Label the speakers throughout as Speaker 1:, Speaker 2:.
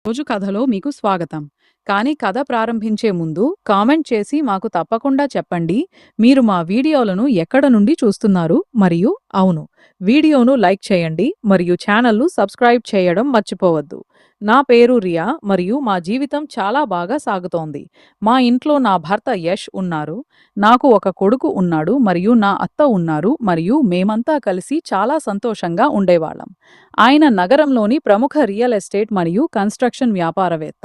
Speaker 1: రోజు కథలో మీకు స్వాగతం. కానీ కథ ప్రారంభించే ముందు కామెంట్ చేసి మాకు తప్పకుండా చెప్పండి మీరు మా వీడియోలను ఎక్కడ నుండి చూస్తున్నారు మరియు అవును వీడియోను లైక్ చేయండి మరియు ఛానల్ను సబ్స్క్రైబ్ చేయడం మర్చిపోవద్దు. నా పేరు రియా మరియు మా జీవితం చాలా బాగా సాగుతోంది. మా ఇంట్లో నా భర్త యష్ ఉన్నారు, నాకు ఒక కొడుకు ఉన్నాడు మరియు నా అత్త ఉన్నారు మరియు మేమంతా కలిసి చాలా సంతోషంగా ఉండేవాళ్ళం. ఆయన నగరంలోని ప్రముఖ రియల్ ఎస్టేట్ మరియు కన్స్ట్రక్షన్ వ్యాపారవేత్త.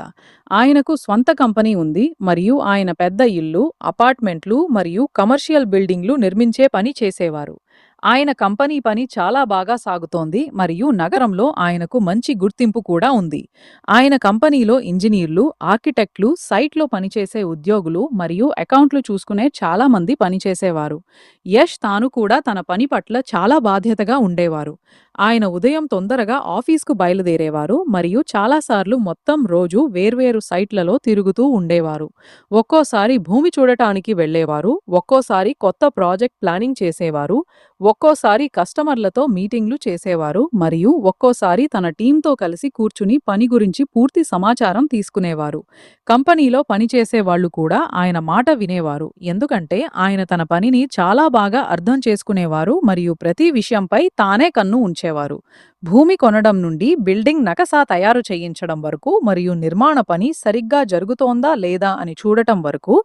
Speaker 1: ఆయనకు స్వంత కంపెనీ ఉంది మరియు ఆయన పెద్ద ఇల్లు, అపార్ట్మెంట్లు మరియు కమర్షియల్ బిల్డింగ్లు నిర్మించే పని చేసేవారు. ఆయన కంపెనీ పని చాలా బాగా సాగుతోంది మరియు నగరంలో ఆయనకు మంచి గుర్తింపు కూడా ఉంది. ఆయన కంపెనీలో ఇంజనీర్లు, ఆర్కిటెక్ట్లు, సైట్లో పనిచేసే ఉద్యోగులు మరియు అకౌంట్లు చూసుకునే చాలా మంది పనిచేసేవారు. యష్ తాను కూడా తన పని పట్ల చాలా బాధ్యతగా ఉండేవారు. ఆయన ఉదయం తొందరగా ఆఫీస్కు బయలుదేరేవారు మరియు చాలాసార్లు మొత్తం రోజు వేర్వేరు సైట్లలో తిరుగుతూ ఉండేవారు. ఒక్కోసారి భూమి చూడటానికి వెళ్లేవారు, ఒక్కోసారి కొత్త ప్రాజెక్ట్ ప్లానింగ్ చేసేవారు, ఒక్కోసారి కస్టమర్లతో మీటింగ్లు చేసేవారు మరియు ఒక్కోసారి తన టీంతో కలిసి కూర్చుని పని గురించి పూర్తి సమాచారం తీసుకునేవారు. కంపెనీలో పనిచేసే వాళ్ళు కూడా ఆయన మాట వినేవారు, ఎందుకంటే ఆయన తన పనిని చాలా బాగా అర్థం చేసుకునేవారు మరియు ప్రతి విషయంపై తానే కన్ను ఉంచేవారు. భూమి కొనడం నుండి బిల్డింగ్ నకసా తయారు చేయించడం వరకు మరియు నిర్మాణ పని సరిగ్గా జరుగుతోందా లేదా అని చూడటం వరకు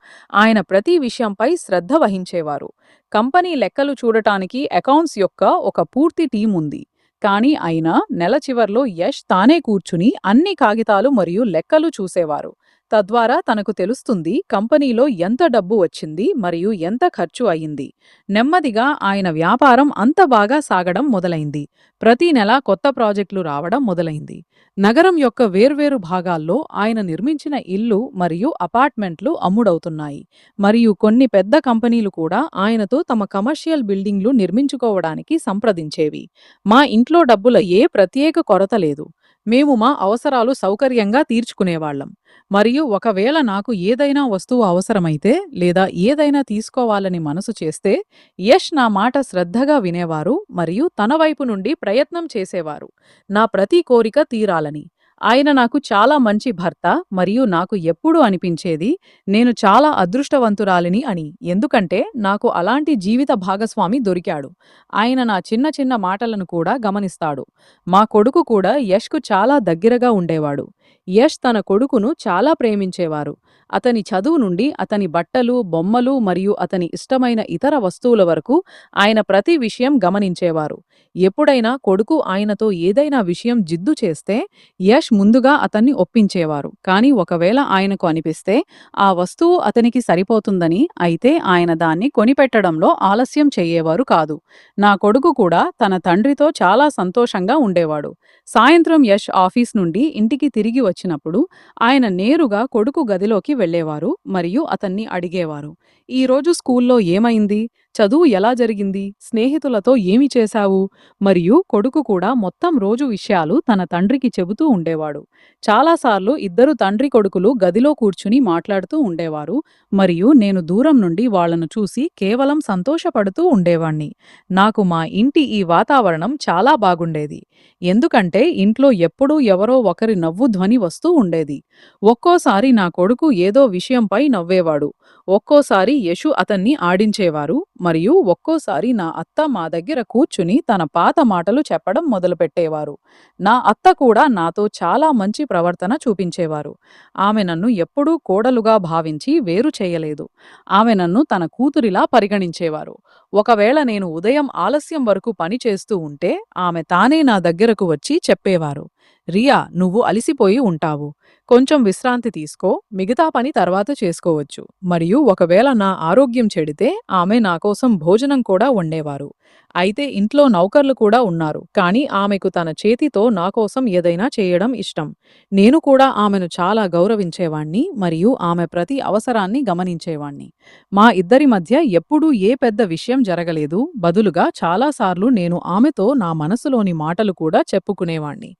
Speaker 1: ఆయన ప్రతి విషయంపై శ్రద్ధ వహించేవారు. కంపెనీ లెక్కలు చూడటానికి అకౌంట్స్ యొక్క ఒక పూర్తి టీం ఉంది. కానీ అయినా నెల చివర్లో యష్ తానే కూర్చుని అన్ని కాగితాలు మరియు లెక్కలు చూసేవారు. తద్వారా తనకు తెలుస్తుంది కంపెనీలో ఎంత డబ్బు వచ్చింది మరియు ఎంత ఖర్చు అయింది. నెమ్మదిగా ఆయన వ్యాపారం అంత బాగా సాగడం మొదలైంది. ప్రతి నెల కొత్త ప్రాజెక్టులు రావడం మొదలైంది. నగరం యొక్క వేర్వేరు భాగాల్లో ఆయన నిర్మించిన ఇల్లు మరియు అపార్ట్మెంట్లు అమ్ముడవుతున్నాయి మరియు కొన్ని పెద్ద కంపెనీలు కూడా ఆయనతో తమ కమర్షియల్ బిల్డింగ్లు నిర్మించుకోవడానికి సంప్రదించేవి. మా ఇంట్లో డబ్బుల ఏ ప్రత్యేక కొరత లేదు. మేము మా అవసరాలు సౌకర్యంగా తీర్చుకునేవాళ్లం. మరియు ఒకవేళ నాకు ఏదైనా వస్తువు అవసరమైతే లేదా ఏదైనా తీసుకోవాలని మనసు చేస్తే యష్ నా మాట శ్రద్ధగా వినేవారు మరియు తన వైపు నుండి ప్రయత్నం చేసేవారు, నా ప్రతి కోరిక తీరాలని. ఆయన నాకు చాలా మంచి భర్త మరియు నాకు ఎప్పుడూ అనిపించేది నేను చాలా అదృష్టవంతురాలిని అని, ఎందుకంటే నాకు అలాంటి జీవిత భాగస్వామి దొరికాడు. ఆయన నా చిన్న చిన్న మాటలను కూడా గమనిస్తాడు. మా కొడుకు కూడా యష్కు చాలా దగ్గరగా ఉండేవాడు. యష్ తన కొడుకును చాలా ప్రేమించేవారు. అతని చదువు నుండి అతని బట్టలు, బొమ్మలు మరియు అతని ఇష్టమైన ఇతర వస్తువుల వరకు ఆయన ప్రతి విషయం గమనించేవారు. ఎప్పుడైనా కొడుకు ఆయనతో ఏదైనా విషయం జిద్దు చేస్తే యష్ ముందుగా అతన్ని ఒప్పించేవారు. కానీ ఒకవేళ ఆయనకు అనిపిస్తే ఆ వస్తువు అతనికి సరిపోతుందని అయితే ఆయన దాన్ని కొనిపెట్టడంలో ఆలస్యం చెయ్యేవారు కాదు. నా కొడుకు కూడా తన తండ్రితో చాలా సంతోషంగా ఉండేవాడు. సాయంత్రం యష్ ఆఫీస్ నుండి ఇంటికి తిరిగి వచ్చినప్పుడు ఆయన నేరుగా కొడుకు గదిలోకి వెళ్లేవారు మరియు అతన్ని అడిగేవారు, ఈరోజు స్కూల్లో ఏమైంది, చదువు ఎలా జరిగింది, స్నేహితులతో ఏమి చేశావు. మరియు కొడుకు కూడా మొత్తం రోజు విషయాలు తన తండ్రికి చెబుతూ ఉండేవాడు. చాలాసార్లు ఇద్దరు తండ్రి కొడుకులు గదిలో కూర్చుని మాట్లాడుతూ ఉండేవారు మరియు నేను దూరం నుండి వాళ్లను చూసి కేవలం సంతోషపడుతూ ఉండేవాణ్ణి. నాకు మా ఇంటి ఈ వాతావరణం చాలా బాగుండేది, ఎందుకంటే ఇంట్లో ఎప్పుడూ ఎవరో ఒకరి నవ్వు ధ్వని వస్తూ ఉండేది. ఒక్కోసారి నా కొడుకు ఏదో విషయంపై నవ్వేవాడు, ఒక్కోసారి యషు అతన్ని ఆడించేవారు మరియు ఒక్కోసారి నా అత్త మా దగ్గర కూర్చుని తన పాత మాటలు చెప్పడం మొదలుపెట్టేవారు. నా అత్త కూడా నాతో చాలా మంచి ప్రవర్తన చూపించేవారు. ఆమె నన్ను ఎప్పుడూ కోడలుగా భావించి వేరు చేయలేదు. ఆమె నన్ను తన కూతురిలా పరిగణించేవారు. ఒకవేళ నేను ఉదయం ఆలస్యం వరకు పని చేస్తూ ఉంటే ఆమె తానే నా దగ్గరకు వచ్చి చెప్పేవారు, రియా, నువ్వు అలిసిపోయి ఉంటావు, కొంచెం విశ్రాంతి తీసుకో, మిగతా పని తర్వాత చేసుకోవచ్చు. మరియు ఒకవేళ నా ఆరోగ్యం చెడితే ఆమె నా కోసం భోజనం కూడా వండేవారు. అయితే ఇంట్లో నౌకర్లు కూడా ఉన్నారు, కానీ ఆమెకు తన చేతితో నా కోసం ఏదైనా చేయడం ఇష్టం. నేను కూడా ఆమెను చాలా గౌరవించేవాణ్ణి మరియు ఆమె ప్రతి అవసరాన్ని గమనించేవాణ్ణి. మా ఇద్దరి మధ్య ఎప్పుడూ ఏ పెద్ద విషయం జరగలేదు, బదులుగా చాలాసార్లు నేను ఆమెతో నా మనసులోని మాటలు కూడా చెప్పుకునేవాణ్ణి.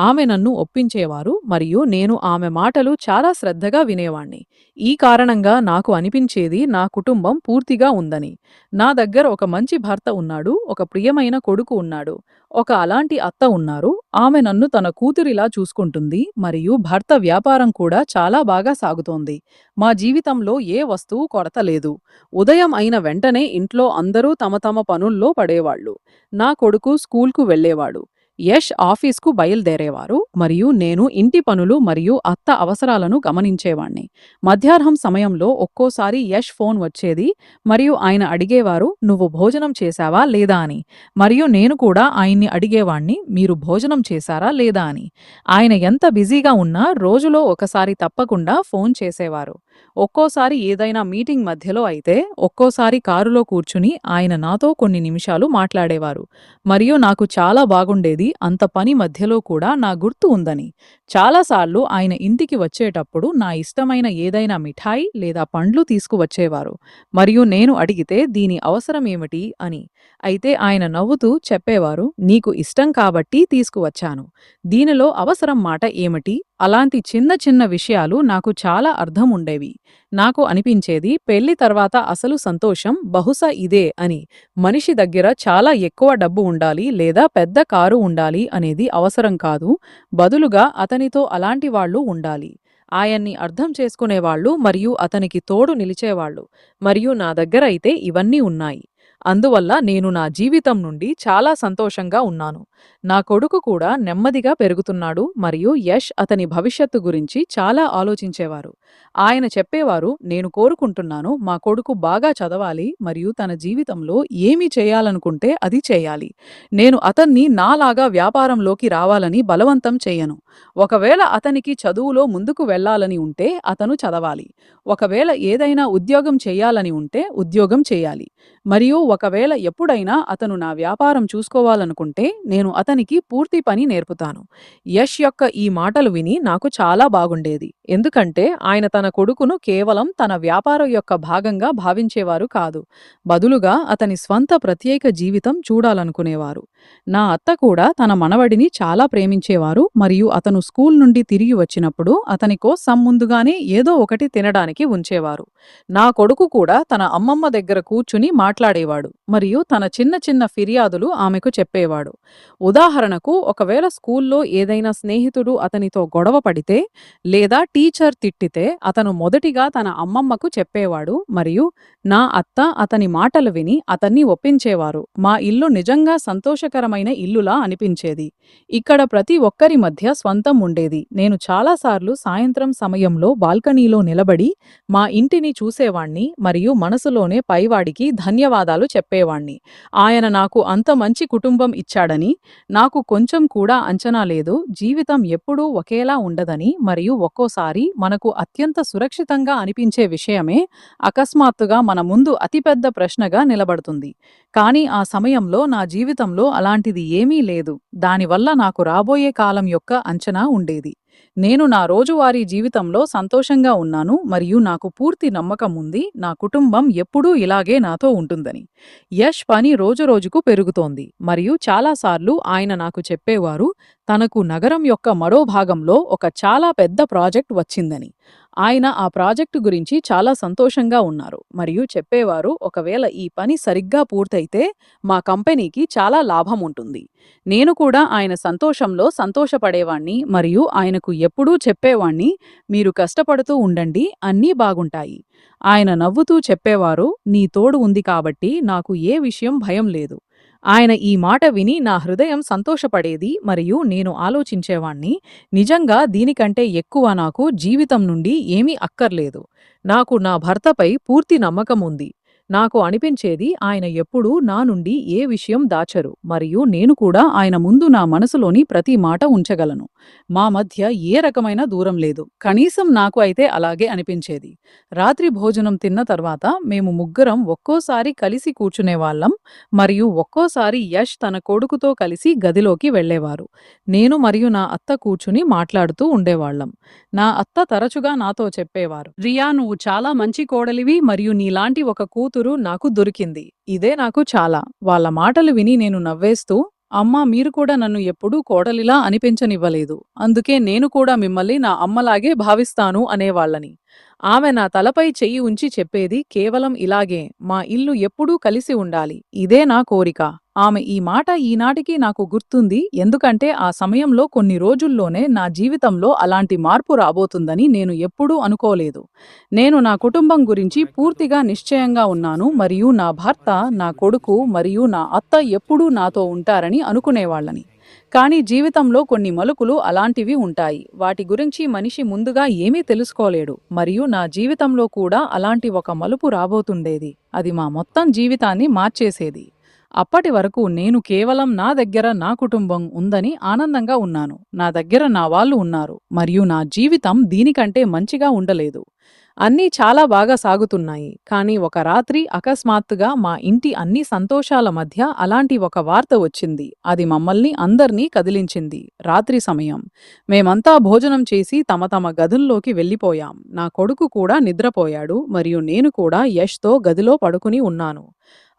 Speaker 1: ఆమె నన్ను ఒప్పించేవారు మరియు నేను ఆమె మాటలు చాలా శ్రద్ధగా వినేవాణ్ణి. ఈ కారణంగా నాకు అనిపించేది నా కుటుంబం పూర్తిగా ఉందని. నా దగ్గర ఒక మంచి భర్త ఉన్నాడు, ఒక ప్రియమైన కొడుకు ఉన్నాడు, ఒక అలాంటి అత్త ఉన్నారు. ఆమె నన్ను తన కూతురిలా చూసుకుంటుంది మరియు భర్త వ్యాపారం కూడా చాలా బాగా సాగుతోంది. మా జీవితంలో ఏ వస్తువు కొరత లేదు. ఉదయం అయిన వెంటనే ఇంట్లో అందరూ తమ తమ పనుల్లో పడేవాళ్ళు. నా కొడుకు స్కూల్కు వెళ్ళేవాడు. యష్ ఆఫీస్కు బయలుదేరేవారు మరియు నేను ఇంటి పనులు మరియు అత్త అవసరాలను గమనించేవాణ్ణి. మధ్యాహ్నం సమయంలో ఒక్కోసారి యష్ ఫోన్ వచ్చేది మరియు ఆయన అడిగేవారు, "నువ్వు భోజనం చేశావా లేదా" అని. మరియు నేను కూడా ఆయన్ని అడిగేవాణ్ణి, "మీరు భోజనం చేశారా లేదా" అని. ఆయన ఎంత బిజీగా ఉన్నా రోజులో ఒకసారి తప్పకుండా ఫోన్ చేసేవారు. ఒక్కోసారి ఏదైనా మీటింగ్ మధ్యలో అయితే, ఒక్కోసారి కారులో కూర్చుని ఆయన నాతో కొన్ని నిమిషాలు మాట్లాడేవారు. మరియు నాకు చాలా బాగుండేది, అంత పని మధ్యలో కూడా నా గుర్తు ఉందని. చాలాసార్లు ఆయన ఇంటికి వచ్చేటప్పుడు నా ఇష్టమైన ఏదైనా మిఠాయి లేదా పండ్లు తీసుకువచ్చేవారు మరియు నేను అడిగితే దీని అవసరమేమిటి అని. అయితే ఆయన నవ్వుతూ చెప్పేవారు, "నీకు ఇష్టం కాబట్టి తీసుకువచ్చాను. దీనిలో అవసరం మాట ఏమిటి?" అలాంటి చిన్న చిన్న విషయాలు నాకు చాలా అర్థం ఉండేవి. నాకు అనిపించేది పెళ్లి తర్వాత అసలు సంతోషం బహుశా ఇదే అని. మనిషి దగ్గర చాలా ఎక్కువ డబ్బు ఉండాలి లేదా పెద్ద కారు ఉండాలి అనేది అవసరం కాదు. బదులుగా అతనితో అలాంటి వాళ్ళు ఉండాలి. ఆయన్ని అర్థం చేసుకునేవాళ్ళు మరియు అతనికి తోడు నిలిచేవాళ్ళు. మరియు నా దగ్గర అయితే ఇవన్నీ ఉన్నాయి. అందువల్ల నేను నా జీవితం నుండి చాలా సంతోషంగా ఉన్నాను. నా కొడుకు కూడా నెమ్మదిగా పెరుగుతున్నాడు మరియు యష్ అతని భవిష్యత్తు గురించి చాలా ఆలోచించేవారు. ఆయన చెప్పేవారు, "నేను కోరుకుంటున్నాను మా కొడుకు బాగా చదవాలి మరియు తన జీవితంలో ఏమి చేయాలనుకుంటే అది చేయాలి. నేను అతన్ని నాలాగా వ్యాపారంలోకి రావాలని బలవంతం చేయను. ఒకవేళ అతనికి చదువులో ముందుకు వెళ్ళాలని ఉంటే అతను చదవాలి. ఒకవేళ ఏదైనా ఉద్యోగం చేయాలని ఉంటే ఉద్యోగం చేయాలి. మరియు ఒకవేళ ఎప్పుడైనా అతను నా వ్యాపారం చూసుకోవాలనుకుంటే నేను అతనికి పూర్తి పని నేర్పుతాను." యష్ యొక్క ఈ మాటలు విని నాకు చాలా బాగుండేది. ఎందుకంటే ఆయన తన కొడుకును కేవలం తన వ్యాపారం యొక్క భాగంగా భావించేవారు కాదు. బదులుగా అతని స్వంత ప్రత్యేక జీవితం చూడాలనుకునేవారు. నా అత్త కూడా తన మనవడిని చాలా ప్రేమించేవారు మరియు అతను స్కూల్ నుండి తిరిగి వచ్చినప్పుడు అతని కోసం ముందుగానే ఏదో ఒకటి తినడానికి ఉంచేవారు. నా కొడుకు కూడా తన అమ్మమ్మ దగ్గర కూర్చుని మాట్లాడేవాడు మరియు తన చిన్న చిన్న ఫిర్యాదులు ఆమెకు చెప్పేవాడు. ఉదాహరణకు, ఒకవేళ స్కూల్లో ఏదైనా స్నేహితుడు అతనితో గొడవ పడితే లేదా టీచర్ తిట్టితే అతను మొదటిగా తన అమ్మమ్మకు చెప్పేవాడు మరియు నా అత్త అతని మాటలు విని అతన్ని ఒప్పించేవారు. మా ఇల్లు నిజంగా సంతోషకరమైన ఇల్లులా అనిపించేది. ఇక్కడ ప్రతి ఒక్కరి మధ్య స్వంతం ఉండేది. నేను చాలాసార్లు సాయంత్రం సమయంలో బాల్కనీలో నిలబడి మా ఇంటిని చూసేవాణ్ణి మరియు మనసులోనే పైవాడికి ధన్యవాదాలు చెప్పేవాణ్ణి. ఆయన నాకు అంత మంచి కుటుంబం ఇచ్చాడని. నాకు కొంచెం కూడా అంచనా లేదు, జీవితం ఎప్పుడూ ఒకేలా ఉండదని మరియు ఒక్కోసారి మనకు అత్యంత సురక్షితంగా అనిపించే విషయమే అకస్మాత్తుగా మన ముందు అతిపెద్ద ప్రశ్నగా నిలబడుతుంది. కానీ ఆ సమయంలో నా జీవితంలో అలాంటిది ఏమీ లేదు. దానివల్ల నాకు రాబోయే కాలం యొక్క అంచనా ఉండేది. నేను నా రోజువారీ జీవితంలో సంతోషంగా ఉన్నాను మరియు నాకు పూర్తి నమ్మకం ఉంది నా కుటుంబం ఎప్పుడూ ఇలాగే నాతో ఉంటుందని. యష్ పని రోజురోజుకు పెరుగుతోంది మరియు చాలాసార్లు ఆయన నాకు చెప్పేవారు, తనకు నగరం యొక్క మరో భాగంలో ఒక చాలా పెద్ద ప్రాజెక్ట్ వచ్చిందని. ఆయన ఆ ప్రాజెక్టు గురించి చాలా సంతోషంగా ఉన్నారు మరియు చెప్పేవారు, ఒకవేళ ఈ పని సరిగ్గా పూర్తయితే మా కంపెనీకి చాలా లాభం ఉంటుంది. నేను కూడా ఆయన సంతోషంలో సంతోషపడేవాణ్ణి మరియు ఆయనకు ఎప్పుడూ చెప్పేవాణ్ణి, "మీరు కష్టపడుతూ ఉండండి, అన్నీ బాగుంటాయి." ఆయన నవ్వుతూ చెప్పేవారు, "నీ తోడు ఉంది కాబట్టి నాకు ఏ విషయం భయం లేదు." ఆయన ఈ మాట విని నా హృదయం సంతోషపడేది మరియు నేను ఆలోచించేవాణ్ణి, నిజంగా దీనికంటే ఎక్కువ నాకు జీవితం నుండి ఏమీ అక్కర్లేదు. నాకు నా భర్తపై పూర్తి నమ్మకం ఉంది. నాకు అనిపించేది ఆయన ఎప్పుడూ నా నుండి ఏ విషయం దాచరు మరియు నేను కూడా ఆయన ముందు నా మనసులోని ప్రతి మాట ఉంచగలను. మా మధ్య ఏ రకమైన దూరం లేదు. కనీసం నాకు అయితే అలాగే అనిపించేది. రాత్రి భోజనం తిన్న తర్వాత మేము ముగ్గురం ఒక్కోసారి కలిసి కూర్చునేవాళ్ళం మరియు ఒక్కోసారి యష్ తన కొడుకుతో కలిసి గదిలోకి వెళ్ళేవారు. నేను మరియు నా అత్త కూర్చుని మాట్లాడుతూ ఉండేవాళ్ళం. నా అత్త తరచుగా నాతో చెప్పేవారు, "రియా, నువ్వు చాలా మంచి కోడలివి మరియు నీలాంటి ఒక కూతురు నాకు దొరికింది. ఇదే నాకు చాలా." వాళ్ళ మాటలు విని నేను నవ్వేస్తూ, అమ్మా, మీరు కూడా నన్ను ఎప్పుడూ కోడలిలా అనిపించనివ్వలేదు. అందుకే నేను కూడా మిమ్మల్ని నా అమ్మలాగే భావిస్తాను అనేవాళ్ళని. ఆమె నా తలపై చెయ్యి ఉంచి చెప్పేది కేవలం ఇలాగే, మా ఇల్లు ఎప్పుడూ కలిసి ఉండాలి. ఇదే నా కోరిక. ఆమె ఈ మాట ఈనాటికి నాకు గుర్తుంది, ఎందుకంటే ఆ సమయంలో కొన్ని రోజుల్లోనే నా జీవితంలో అలాంటి మార్పు రాబోతుందని నేను ఎప్పుడూ అనుకోలేదు. నేను నా కుటుంబం గురించి పూర్తిగా నిశ్చయంగా ఉన్నాను మరియు నా భర్త, నా కొడుకు మరియు నా అత్త ఎప్పుడూ నాతో ఉంటారని అనుకునేవాళ్ళని. కానీ జీవితంలో కొన్ని మలుపులు అలాంటివి ఉంటాయి. వాటి గురించి మనిషి ముందుగా ఏమీ తెలుసుకోలేడు. మరియు నా జీవితంలో కూడా అలాంటి ఒక మలుపు రాబోతుండేది. అది మా మొత్తం జీవితాన్ని మార్చేసేది. అప్పటి వరకు నేను కేవలం నా దగ్గర నా కుటుంబం ఉందని ఆనందంగా ఉన్నాను. నా దగ్గర నా వాళ్ళు ఉన్నారు. మరియు నా జీవితం దీనికంటే మంచిగా ఉండలేదు. అన్నీ చాలా బాగా సాగుతున్నాయి. కానీ ఒక రాత్రి అకస్మాత్తుగా మా ఇంటి అన్ని సంతోషాల మధ్య అలాంటి ఒక వార్త వచ్చింది. అది మమ్మల్ని అందర్నీ కదిలించింది. రాత్రి సమయం. మేమంతా భోజనం చేసి తమ తమ గదుల్లోకి వెళ్ళిపోయాం. నా కొడుకు కూడా నిద్రపోయాడు మరియు నేను కూడా యష్తో గదిలో పడుకుని ఉన్నాను.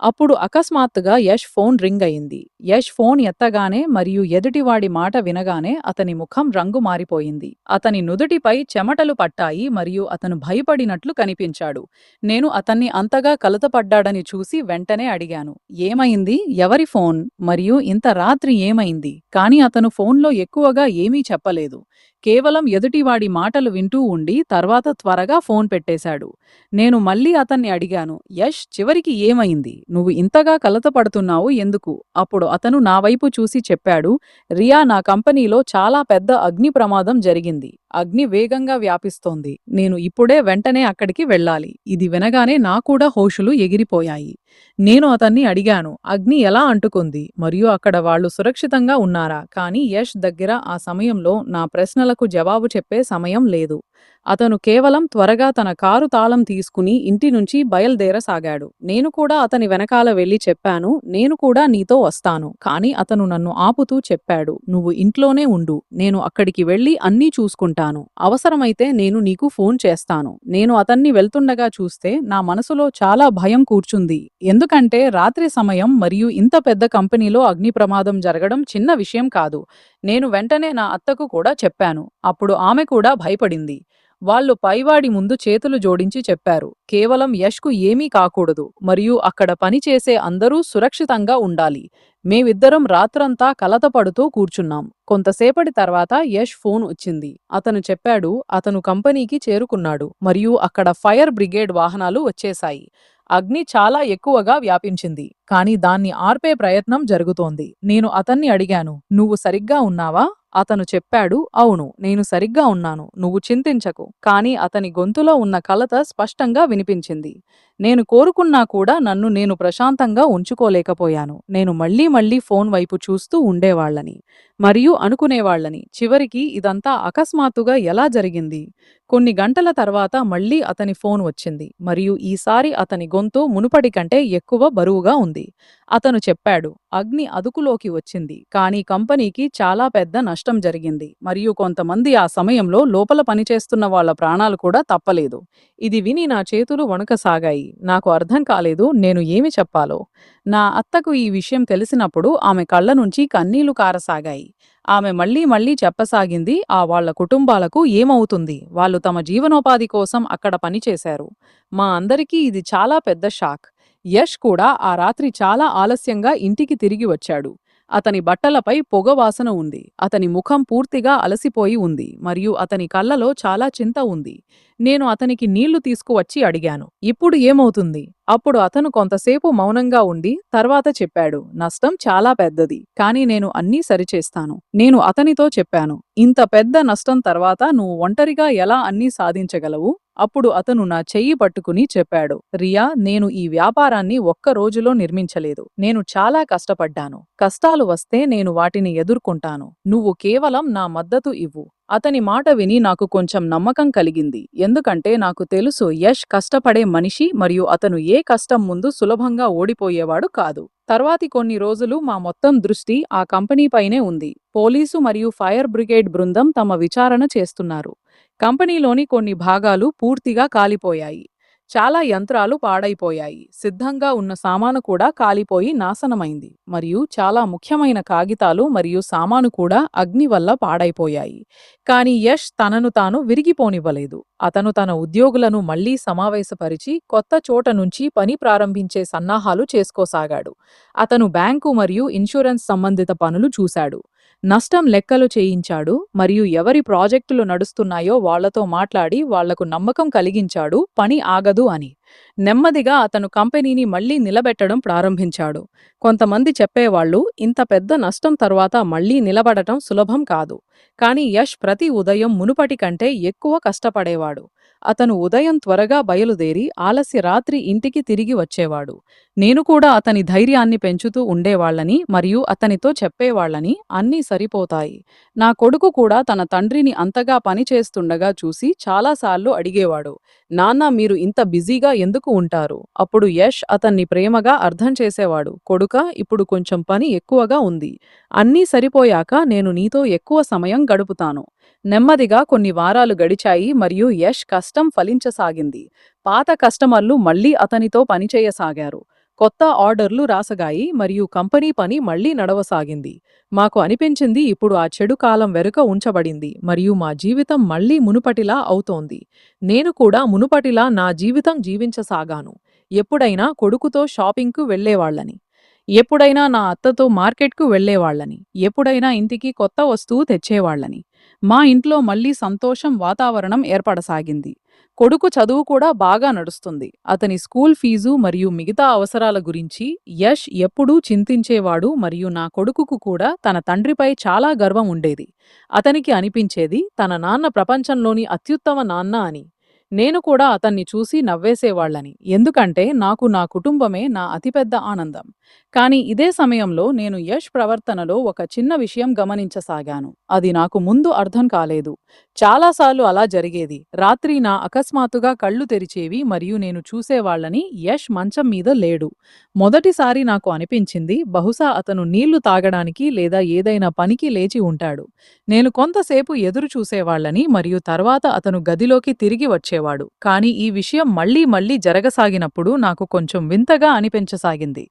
Speaker 1: అప్పుడు అకస్మాత్తుగా యష్ ఫోన్ రింగ్ అయింది. యష్ ఫోన్ ఎత్తగానే మరియు ఎదుటివాడి మాట వినగానే అతని ముఖం రంగు మారిపోయింది. అతని నుదుటిపై చెమటలు పట్టాయి మరియు అతను భయపడినట్లు కనిపించాడు. నేను అతన్ని అంతగా కలతపడ్డాడని చూసి వెంటనే అడిగాను, ఏమైంది? ఎవరి ఫోన్? మరియు ఇంత రాత్రి ఏమైంది? కానీ అతను ఫోన్లో ఎక్కువగా ఏమీ చెప్పలేదు. కేవలం ఎదుటివాడి మాటలు వింటూ ఉండి తర్వాత త్వరగా ఫోన్ పెట్టేశాడు. నేను మళ్ళీ అతన్ని అడిగాను, యష్, చివరికి ఏమైంది? నువ్వు ఇంతగా కలతపడుతున్నావు ఎందుకు? అప్పుడు అతను నా వైపు చూసి చెప్పాడు, రియా, నా కంపెనీలో చాలా పెద్ద అగ్ని ప్రమాదం జరిగింది. అగ్ని వేగంగా వ్యాపిస్తోంది. నేను ఇప్పుడే వెంటనే అక్కడికి వెళ్ళాలి. ఇది వినగానే నా కూడా హోషులు ఎగిరిపోయాయి. నేను అతన్ని అడిగాను, అగ్ని ఎలా అంటుకుంది మరియు అక్కడ వాళ్ళు సురక్షితంగా ఉన్నారా? కానీ యష్ దగ్గర ఆ సమయంలో నా ప్రశ్నలకు జవాబు చెప్పే సమయం లేదు. అతను కేవలం త్వరగా తన కారు తాళం తీసుకుని ఇంటి నుంచి బయల్దేరసాగాడు. నేను కూడా అతని వెనకాల వెళ్లి చెప్పాను, నేను కూడా నీతో వస్తాను. కానీ అతను నన్ను ఆపుతూ చెప్పాడు, నువ్వు ఇంట్లోనే ఉండు. నేను అక్కడికి వెళ్లి అన్నీ చూసుకుంటాను. అవసరమైతే నేను నీకు ఫోన్ చేస్తాను. నేను అతన్ని వెళ్తుండగా చూస్తే నా మనసులో చాలా భయం కూర్చుంది. ఎందుకంటే రాత్రి సమయం మరియు ఇంత పెద్ద కంపెనీలో అగ్ని ప్రమాదం జరగడం చిన్న విషయం కాదు. నేను వెంటనే నా అత్తకు కూడా చెప్పాను. అప్పుడు ఆమె కూడా భయపడింది. వాళ్ళు పైవాడి ముందు చేతులు జోడించి చెప్పారు, కేవలం యష్కు ఏమీ కాకూడదు మరియు అక్కడ పనిచేసే అందరూ సురక్షితంగా ఉండాలి. మేమిద్దరం రాత్రంతా కలతపడుతూ కూర్చున్నాం. కొంతసేపటి తర్వాత యష్ ఫోన్ వచ్చింది. అతను చెప్పాడు, అతను కంపెనీకి చేరుకున్నాడు మరియు అక్కడ ఫైర్ బ్రిగేడ్ వాహనాలు వచ్చేశాయి. అగ్ని చాలా ఎక్కువగా వ్యాపించింది, కానీ దాన్ని ఆర్పే ప్రయత్నం జరుగుతోంది. నేను అతన్ని అడిగాను, నువ్వు సరిగ్గా ఉన్నావా? అతను చెప్పాడు, అవును, నేను సరిగ్గా ఉన్నాను, నువ్వు చింతించకు. కానీ అతని గొంతులో ఉన్న కలత స్పష్టంగా వినిపించింది. నేను కోరుకున్నా కూడా నన్ను నేను ప్రశాంతంగా ఉంచుకోలేకపోయాను. నేను మళ్ళీ ఫోన్ వైపు చూస్తూ ఉండేవాళ్లని మరియు అనుకునేవాళ్లని, చివరికి ఇదంతా అకస్మాత్తుగా ఎలా జరిగింది? కొన్ని గంటల తర్వాత మళ్ళీ అతని ఫోన్ వచ్చింది మరియు ఈసారి అతని గొంతు మునుపటి కంటే ఎక్కువ బరువుగా ఉంది. అతను చెప్పాడు, అగ్ని అదుపులోకి వచ్చింది, కానీ కంపెనీకి చాలా పెద్ద నష్టం జరిగింది మరియు కొంతమంది ఆ సమయంలో లోపల పనిచేస్తున్న వాళ్ళ ప్రాణాలు కూడా తప్పలేదు. ఇది విని నా చేతులు వణకసాగాయి. నాకు అర్థం కాలేదు నేను ఏమి చెప్పాలో. నా అత్తకు ఈ విషయం తెలిసినప్పుడు ఆమె కళ్ళ నుంచి కన్నీళ్లు కారసాగాయి. ఆమె మళ్ళీ చెప్పసాగింది, ఆ వాళ్ల కుటుంబాలకు ఏమవుతుంది? వాళ్ళు తమ జీవనోపాధి కోసం అక్కడ పనిచేశారు. మా అందరికీ ఇది చాలా పెద్ద షాక్. యష్ కూడా ఆ రాత్రి చాలా ఆలస్యంగా ఇంటికి తిరిగి వచ్చాడు. అతని బట్టలపై పొగవాసన ఉంది. అతని ముఖం పూర్తిగా అలసిపోయి ఉంది మరియు అతని కళ్ళలో చాలా చింత ఉంది. నేను అతనికి నీళ్లు తీసుకువచ్చి అడిగాను, ఇప్పుడు ఏమవుతుంది? అప్పుడు అతను కొంతసేపు మౌనంగా ఉండి తర్వాత చెప్పాడు, నష్టం చాలా పెద్దది, కానీ నేను అన్నీ సరిచేస్తాను. నేను అతనితో చెప్పాను, ఇంత పెద్ద నష్టం తర్వాత నువ్వు ఒంటరిగా ఎలా అన్నీ సాధించగలవు? అప్పుడు అతను నా చెయ్యి పట్టుకుని చెప్పాడు, రియా, నేను ఈ వ్యాపారాన్ని ఒక్క రోజులో నిర్మించలేదు. నేను చాలా కష్టపడ్డాను. కష్టాలు వస్తే నేను వాటిని ఎదుర్కొంటాను. నువ్వు కేవలం నా మద్దతు ఇవ్వు. అతని మాట విని నాకు కొంచెం నమ్మకం కలిగింది, ఎందుకంటే నాకు తెలుసు యష్ కష్టపడే మనిషి మరియు అతను ఏ కష్టం ముందు సులభంగా ఓడిపోయేవాడు కాదు. తర్వాతి కొన్ని రోజులు మా మొత్తం దృష్టి ఆ కంపెనీపైనే ఉంది. పోలీసు మరియు ఫైర్ బ్రిగేడ్ బృందం తమ విచారణ చేస్తున్నారు. కంపెనీలోని కొన్ని భాగాలు పూర్తిగా కాలిపోయాయి. చాలా యంత్రాలు పాడైపోయాయి. సిద్ధంగా ఉన్న సామాను కూడా కాలిపోయి నాశనమైంది. మరియు చాలా ముఖ్యమైన కాగితాలు మరియు సామాను కూడా అగ్ని వల్ల పాడైపోయాయి. కానీ యష్ తనను తాను విరిగిపోనివ్వలేదు. అతను తన ఉద్యోగులను మళ్లీ సమావేశపరిచి కొత్త చోట నుంచి పని ప్రారంభించే సన్నాహాలు చేసుకోసాగాడు. అతను బ్యాంకు మరియు ఇన్సూరెన్స్ సంబంధిత పనులు చూశాడు. నష్టం లెక్కలు చేయించాడు మరియు ఎవరి ప్రాజెక్టులు నడుస్తున్నాయో వాళ్లతో మాట్లాడి వాళ్లకు నమ్మకం కలిగించాడు పని ఆగదు అని. నెమ్మదిగా అతను కంపెనీని మళ్లీ నిలబెట్టడం ప్రారంభించాడు. కొంతమంది చెప్పేవాళ్లు ఇంత పెద్ద నష్టం తర్వాత మళ్లీ నిలబడటం సులభం కాదు. కానీ యష్ ప్రతి ఉదయం మునుపటి కంటే ఎక్కువ కష్టపడేవాడు. అతను ఉదయం త్వరగా బయలుదేరి ఆలస్య రాత్రి ఇంటికి తిరిగి వచ్చేవాడు. నేను కూడా అతని ధైర్యాన్ని పెంచుతూ ఉండేవాళ్లని మరియు అతనితో చెప్పేవాళ్లని అన్నీ సరిపోతాయి. నా కొడుకు కూడా తన తండ్రిని అంతగా పనిచేస్తుండగా చూసి చాలాసార్లు అడిగేవాడు, నాన్న మీరు ఇంత బిజీగా ఎందుకు ఉంటారు? అప్పుడు యష్ అతన్ని ప్రేమగా అర్థం చేసేవాడు, కొడుకా ఇప్పుడు కొంచెం పని ఎక్కువగా ఉంది. అన్నీ సరిపోయాక నేను నీతో ఎక్కువ సమయం గడుపుతాను. నెమ్మదిగా కొన్ని వారాలు గడిచాయి మరియు యష్ కష్టం ఫలించసాగింది. పాత కస్టమర్లు మళ్లీ అతనితో పనిచేయసాగారు. కొత్త ఆర్డర్లు రాసగాయి మరియు కంపెనీ పని మళ్లీ నడవసాగింది. మాకు అనిపించింది ఇప్పుడు ఆ చెడు కాలం వెనుక ఉంచబడింది మరియు మా జీవితం మళ్లీ మునుపటిలా అవుతోంది. నేను కూడా మునుపటిలా నా జీవితం జీవించసాగాను. ఎప్పుడైనా కొడుకుతో షాపింగ్కు వెళ్లేవాళ్లని, ఎప్పుడైనా నా అత్తతో మార్కెట్కు వెళ్లేవాళ్లని, ఎప్పుడైనా ఇంటికి కొత్త వస్తువు తెచ్చేవాళ్లని. మా ఇంట్లో మళ్లీ సంతోషం వాతావరణం ఏర్పడసాగింది. కొడుకు చదువు కూడా బాగా నడుస్తుంది. అతని స్కూల్ ఫీజు మరియు మిగతా అవసరాల గురించి యష్ ఎప్పుడూ చింతించేవాడు మరియు నా కొడుకుకు కూడా తన తండ్రిపై చాలా గర్వం ఉండేది. అతనికి అనిపించేది తన నాన్న ప్రపంచంలోని అత్యుత్తమ నాన్న అని. నేను కూడా అతన్ని చూసి నవ్వేసేవాళ్లని, ఎందుకంటే నాకు నా కుటుంబమే నా అతిపెద్ద ఆనందం. కానీ ఇదే సమయంలో నేను యష్ ప్రవర్తనలో ఒక చిన్న విషయం గమనించసాగాను. అది నాకు ముందు అర్థం కాలేదు. చాలాసార్లు అలా జరిగేది. రాత్రి నా అకస్మాత్తుగా కళ్ళు తెరిచేవి మరియు నేను చూసేవాళ్లని యష్ మంచం మీద లేడు. మొదటిసారి నాకు అనిపించింది బహుశా అతను నీళ్లు తాగడానికి లేదా ఏదైనా పనికి లేచి ఉంటాడు. నేను కొంతసేపు ఎదురు చూసేవాళ్లని మరియు తర్వాత అతను గదిలోకి తిరిగి వచ్చేవాడు. కానీ ఈ విషయం మళ్లీ మళ్లీ జరగసాగినప్పుడు నాకు కొంచెం వింతగా అనిపించసాగింది.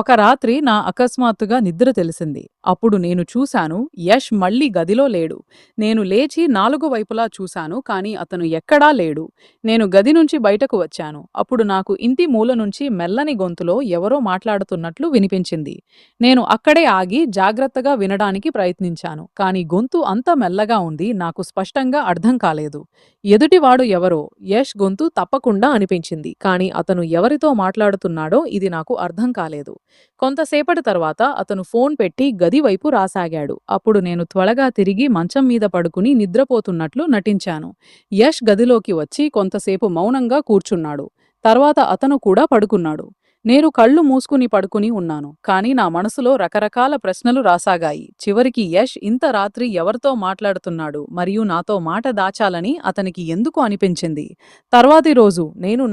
Speaker 1: ఒక రాత్రి నా అకస్మాత్తుగా నిద్ర తెలిసింది. అప్పుడు నేను చూశాను యష్ మళ్లీ గదిలో లేడు. నేను లేచి 4 వైపులా చూశాను కానీ అతను ఎక్కడా లేడు. నేను గది నుంచి బయటకు వచ్చాను. అప్పుడు నాకు ఇంటి మూల నుంచి మెల్లని గొంతులో ఎవరో మాట్లాడుతున్నట్లు వినిపించింది. నేను అక్కడే ఆగి జాగ్రత్తగా వినడానికి ప్రయత్నించాను. కానీ గొంతు అంత మెల్లగా ఉంది, నాకు స్పష్టంగా అర్థం కాలేదు. ఎదుటివాడు ఎవరో. యష్ గొంతు తప్పకుండా అనిపించింది, కానీ అతను ఎవరితో మాట్లాడుతున్నాడో ఇది నాకు అర్థం కాలేదు. కొంతసేపటి తర్వాత అతను ఫోన్ పెట్టి గది వైపు రాసాగాడు. అప్పుడు నేను త్వరగా తిరిగి మంచం మీద పడుకుని నిద్రపోతున్నట్లు నటించాను. యష్ గదిలోకి వచ్చి కొంతసేపు మౌనంగా కూర్చున్నాడు. తర్వాత అతను కూడా పడుకున్నాడు. నేను కళ్ళు మూసుకుని పడుకుని ఉన్నాను. కానీ నా మనసులో రకరకాల ప్రశ్నలు రాసాగాయి. చివరికి యష్ ఇంత రాత్రి ఎవరితో మాట్లాడుతున్నాడు మరియు నాతో మాట దాచాలని అతనికి ఎందుకు అనిపించింది? తర్వాతి రోజు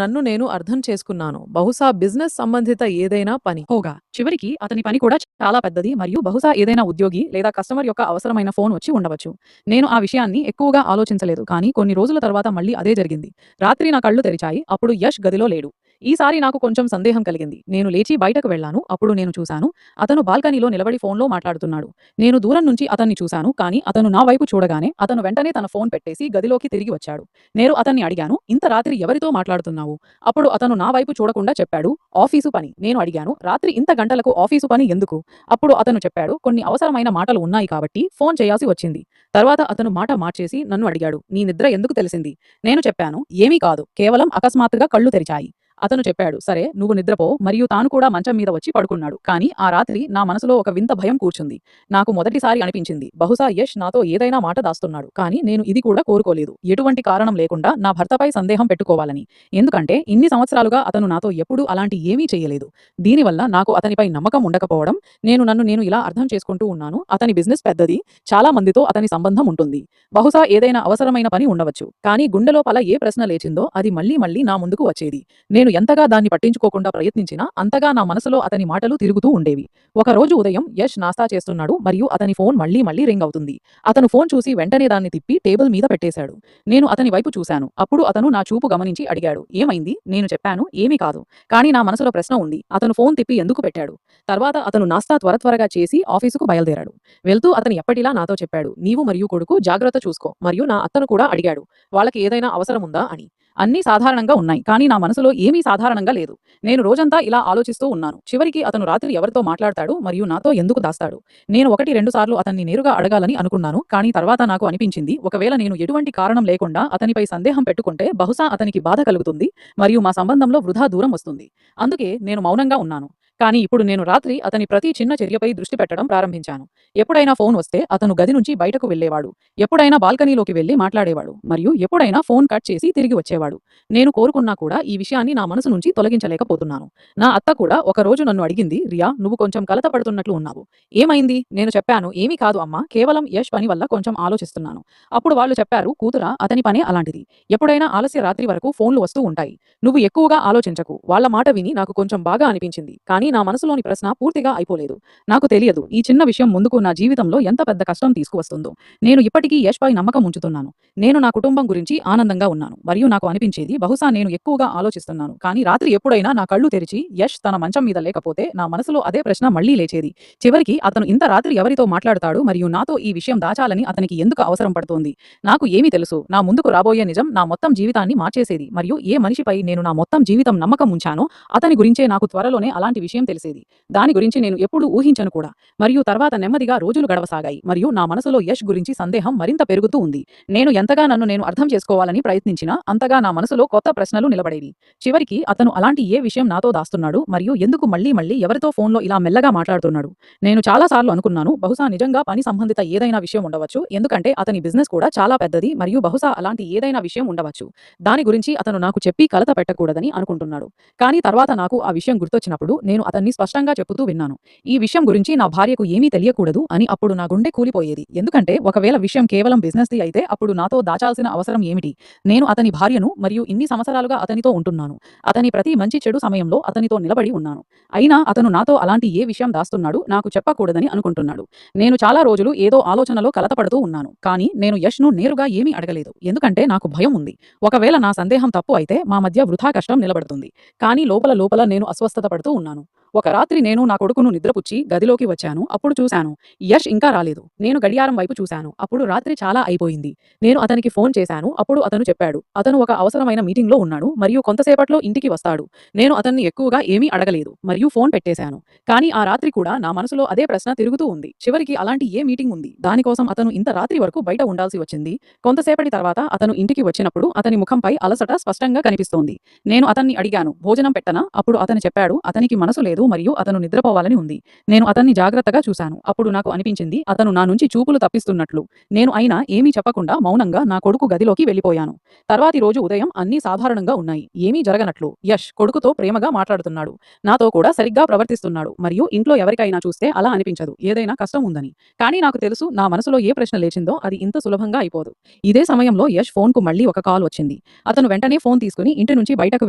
Speaker 1: నన్ను నేను అర్థం చేసుకున్నాను. బహుశా బిజినెస్ సంబంధిత ఏదైనా పని హోగా. చివరికి అతని పని కూడా చాలా పెద్దది మరియు బహుశా ఏదైనా ఉద్యోగి లేదా కస్టమర్ యొక్క అవసరమైన ఫోన్ వచ్చి ఉండవచ్చు. నేను ఆ విషయాన్ని ఎక్కువగా ఆలోచించలేదు, కానీ కొన్ని రోజుల తర్వాత మళ్లీ అదే జరిగింది. రాత్రి నా కళ్ళు తెరిచాయి. అప్పుడు యష్ గదిలో లేడు. ఈసారి నాకు కొంచెం సందేహం కలిగింది. నేను లేచి బయటకు వెళ్లాను. అప్పుడు నేను చూశాను అతను బాల్కనీలో నిలబడి ఫోన్లో మాట్లాడుతున్నాడు. నేను దూరం నుంచి అతన్ని చూశాను, కానీ అతను నా వైపు చూడగానే అతను వెంటనే తన ఫోన్ పెట్టేసి గదిలోకి తిరిగి వచ్చాడు. నేను అతన్ని అడిగాను, ఇంత రాత్రి ఎవరితో మాట్లాడుతున్నావు? అప్పుడు అతను నా వైపు చూడకుండా చెప్పాడు, ఆఫీసు పని. నేను అడిగాను, రాత్రి ఇంత గంటలకు ఆఫీసు పని ఎందుకు? అప్పుడు అతను చెప్పాడు, కొన్ని అవసరమైన మాటలు ఉన్నాయి కాబట్టి ఫోన్ చేయాల్సి వచ్చింది. తర్వాత అతను మాట మార్చేసి నన్ను అడిగాడు, నీ నిద్ర ఎందుకు తెలిసింది? నేను చెప్పాను, ఏమీ కాదు, కేవలం అకస్మాత్తుగా కళ్ళు తెరిచాయి. అతను చెప్పాడు, సరే నువ్వు నిద్రపో. మరియు తాను కూడా మంచం మీద వచ్చి పడుకున్నాడు. కానీ ఆ రాత్రి నా మనసులో ఒక వింత భయం కూర్చుంది. నాకు మొదటిసారి అనిపించింది బహుశా యష్ నాతో ఏదైనా మాట దాస్తున్నాడు. కానీ నేను ఇది కూడా కోరుకోలేదు, ఎటువంటి కారణం లేకుండా నా భర్తపై సందేహం పెట్టుకోవాలని. ఎందుకంటే ఇన్ని సంవత్సరాలుగా అతను నాతో ఎప్పుడూ అలాంటి ఏమీ చేయలేదు. దీనివల్ల నాకు అతనిపై నమ్మకం ఉండకపోవడం. నేను ఇలా అర్థం చేసుకుంటూ ఉన్నాను, అతని బిజినెస్ పెద్దది, చాలా మందితో అతని సంబంధం ఉంటుంది. బహుశా ఏదైనా అవసరమైన పని ఉండవచ్చు. కానీ గుండెలోపల ఏ ప్రశ్న లేచిందో అది మళ్లీ మళ్లీ నా ముందుకు వచ్చేది. నేను నేను ఎంతగా దాన్ని పట్టించుకోకుండా ప్రయత్నించినా అంతగా నా మనసులో అతని మాటలు తిరుగుతూ ఉండేవి. ఒక రోజు ఉదయం యష్ నాస్తా చేస్తున్నాడు మరియు అతని ఫోన్ మళ్ళీ మళ్ళీ రింగ్ అవుతుంది. అతను ఫోన్ చూసి వెంటనే దాన్ని తిప్పి టేబుల్ మీద పెట్టేశాడు. నేను అతని వైపు చూశాను. అప్పుడు అతను నా చూపు గమనించి అడిగాడు, ఏమైంది? నేను చెప్పాను, ఏమీ కాదు. కానీ నా మనసులో ప్రశ్న ఉంది, అతను ఫోన్ తిప్పి ఎందుకు పెట్టాడు? తర్వాత అతను నాస్తా త్వరగా చేసి ఆఫీసుకు బయలుదేరాడు. వెళ్తూ అతను ఎప్పటిలా నాతో చెప్పాడు, నీవు మరియు కొడుకు జాగ్రత్త చూసుకో. మరియు నా అత్తను కూడా అడిగాడు, వాళ్ళకి ఏదైనా అవసరం ఉందా అని. అన్నీ సాధారణంగా ఉన్నాయి, కానీ నా మనసులో ఏమీ సాధారణంగా లేదు. నేను రోజంతా ఇలా ఆలోచిస్తూ ఉన్నాను. చివరికి అతను రాత్రి ఎవరితో మాట్లాడతాడు మరియు నాతో ఎందుకు దాస్తాడు? నేను 1-2 సార్లు అతన్ని నేరుగా అడగాలని అనుకున్నాను, కానీ తర్వాత నాకు అనిపించింది, ఒకవేళ నేను ఎటువంటి కారణం లేకుండా అతనిపై సందేహం పెట్టుకుంటే బహుశా అతనికి బాధ కలుగుతుంది మరియు మా సంబంధంలో వృధా దూరం వస్తుంది. అందుకే నేను మౌనంగా ఉన్నాను. కానీ ఇప్పుడు నేను రాత్రి అతని ప్రతి చిన్న చర్యపై దృష్టి పెట్టడం ప్రారంభించాను. ఎప్పుడైనా ఫోన్ వస్తే అతను గది నుంచి బయటకు వెళ్ళేవాడు. ఎప్పుడైనా బాల్కనీలోకి వెళ్లి మాట్లాడేవాడు మరియు ఎప్పుడైనా ఫోన్ కట్ చేసి తిరిగి వచ్చేవాడు. నేను కోరుకున్నా కూడా ఈ విషయాన్ని నా మనసు నుంచి తొలగించలేకపోతున్నాను. నా అత్త కూడా ఒక రోజు నన్ను అడిగింది, రియా, నువ్వు కొంచెం కలత పడుతున్నట్లు ఉన్నావు. ఏమైంది? నేను చెప్పాను, ఏమీ కాదు అమ్మా, కేవలం యష్ పని వల్ల కొంచెం ఆలోచిస్తున్నాను. అప్పుడు వాళ్ళు చెప్పారు, కూతురా, అతని పనే అలాంటిది. ఎప్పుడైనా ఆలస్య రాత్రి వరకు ఫోన్లు వస్తూ ఉంటాయి. నువ్వు ఎక్కువగా ఆలోచించకు. వాళ్ళ మాట విని నాకు కొంచెం బాగా అనిపించింది, కానీ నా మనసులోని ప్రశ్న పూర్తిగా అయిపోలేదు. నాకు తెలియదు ఈ చిన్న విషయం ముందుకు నా జీవితంలో ఎంత పెద్ద కష్టం తీసుకువస్తుందో. నేను ఇప్పటికీ యష్ పై నమ్మకం ఉంచుతున్నాను. నేను నా కుటుంబం గురించి ఆనందంగా ఉన్నాను మరియు నాకు అనిపించేది, బహుశా నేను ఎక్కువగా ఆలోచిస్తున్నాను. కానీ రాత్రి ఎప్పుడైనా నా కళ్ళు తెరిచి యష్ తన మంచం మీద లేకపోతే నా మనసులో అదే ప్రశ్న మళ్లీ లేచేది. చివరికి అతను ఇంత రాత్రి ఎవరితో మాట్లాడతాడు మరియు నాతో ఈ విషయం దాచాలని అతనికి ఎందుకు అవసరం పడుతోంది? నాకు ఏమీ తెలుసు? నా ముందుకు రాబోయే నిజం నా మొత్తం జీవితాన్ని మార్చేసేది మరియు ఏ మనిషిపై నేను నా మొత్తం జీవితం నమ్మకం ఉంచానో అతని గురించే నాకు త్వరలోనే అలాంటి విషయం తెలిసేది. దాని గురించి నేను ఎప్పుడూ ఊహించను కూడా. మరియు తర్వాత నెమ్మదిగా రోజులు గడవసాగాయి మరియు నా మనసులో యష్ గురించి సందేహం మరింత పెరుగుతూ ఉంది. నేను ఎంతగా నన్ను నేను అర్థం చేసుకోవాలని ప్రయత్నించినా అంతగా నా మనసులో కొత్త ప్రశ్నలు నిలబడేవి. చివరికి అతను అలాంటి ఏ విషయం నాతో దాస్తున్నాడు మరియు ఎందుకు మళ్లీ మళ్లీ ఎవరితో ఫోన్లో ఇలా మెల్లగా మాట్లాడుతున్నాడు? నేను చాలాసార్లు అనుకున్నాను, బహుశా నిజంగా పని సంబంధిత ఏదైనా విషయం ఉండవచ్చు, ఎందుకంటే అతని బిజినెస్ కూడా చాలా పెద్దది మరియు బహుశా అలాంటి ఏదైనా విషయం ఉండవచ్చు. దాని గురించి అతను నాకు చెప్పి కలత పెట్టకూడదని అనుకుంటున్నాడు. కానీ తర్వాత నాకు ఆ విషయం గుర్తొచ్చినప్పుడు నేను అతన్ని స్పష్టంగా చెబుతూ విన్నాను, ఈ విషయం గురించి నా భార్యకు ఏమీ తెలియకూడదు అని. అప్పుడు నా గుండె కూలిపోయేది, ఎందుకంటే ఒకవేళ విషయం కేవలం బిజినెస్ది అయితే అప్పుడు నాతో దాచాల్సిన అవసరం ఏమిటి? నేను అతని భార్యను మరియు ఇన్ని సంవత్సరాలుగా అతనితో ఉంటున్నాను. అతని ప్రతి మంచి చెడు సమయంలో అతనితో నిలబడి ఉన్నాను. అయినా అతను నాతో అలాంటి ఏ విషయం దాస్తున్నాడు నాకు చెప్పకూడదని అనుకుంటున్నాడు. నేను చాలా రోజులు ఏదో ఆలోచనలో కలతపడుతూ ఉన్నాను, కానీ నేను యష్ను నేరుగా ఏమీ అడగలేదు, ఎందుకంటే నాకు భయం ఉంది. ఒకవేళ నా సందేహం తప్పు అయితే మా మధ్య వృథా కష్టం నిలబడుతుంది. కానీ లోపల లోపల నేను అస్వస్థత పడుతూ ఉన్నాను. ఒక రాత్రి నేను నా కొడుకును నిద్రపుచ్చి గదిలోకి వచ్చాను. అప్పుడు చూశాను, యష్ ఇంకా రాలేదు. నేను గడియారం వైపు చూశాను. అప్పుడు రాత్రి చాలా అయిపోయింది. నేను అతనికి ఫోన్ చేశాను. అప్పుడు అతను చెప్పాడు, అతను ఒక అవసరమైన మీటింగ్లో ఉన్నాడు మరియు కొంతసేపట్లో ఇంటికి వస్తాడు. నేను అతన్ని ఎక్కువగా ఏమీ అడగలేదు మరియు ఫోన్ పెట్టేశాను. కానీ ఆ రాత్రి కూడా నా మనసులో అదే ప్రశ్న తిరుగుతూ ఉంది, చివరికి అలాంటి ఏ మీటింగ్ ఉంది? దానికోసం అతను ఇంత రాత్రి వరకు బయట ఉండాల్సి వచ్చింది. కొంతసేపటి తర్వాత అతను ఇంటికి వచ్చినప్పుడు అతని ముఖంపై అలసట స్పష్టంగా కనిపిస్తోంది. నేను అతన్ని అడిగాను, భోజనం పెట్టనా? అప్పుడు అతను చెప్పాడు, అతనికి మనసు లేదు మరియు అతను నిద్రపోవాలని ఉంది. నేను అతన్ని జాగ్రత్తగా చూశాను. అప్పుడు నాకు అనిపించింది, అతను నా నుంచి చూపులు తప్పిస్తున్నట్లు. నేను అయినా ఏమీ చెప్పకుండా మౌనంగా నా కొడుకు గదిలోకి వెళ్ళిపోయాను. తర్వాతి రోజు ఉదయం అన్నీ సాధారణంగా ఉన్నాయి, ఏమీ జరగనట్లు. యష్ కొడుకుతో ప్రేమగా మాట్లాడుతున్నాడు, నాతో కూడా సరిగ్గా ప్రవర్తిస్తున్నాడు మరియు ఇంట్లో ఎవరికైనా చూస్తే అలా అనిపించదు, ఏదైనా కష్టం ఉందని. కానీ నాకు తెలుసు, నా మనసులో ఏ ప్రశ్న లేచిందో అది ఇంత సులభంగా అయిపోదు. ఇదే సమయంలో యష్ ఫోన్కు మళ్ళీ ఒక కాల్ వచ్చింది. అతను వెంటనే ఫోన్ తీసుకుని ఇంటి నుంచి బయటకు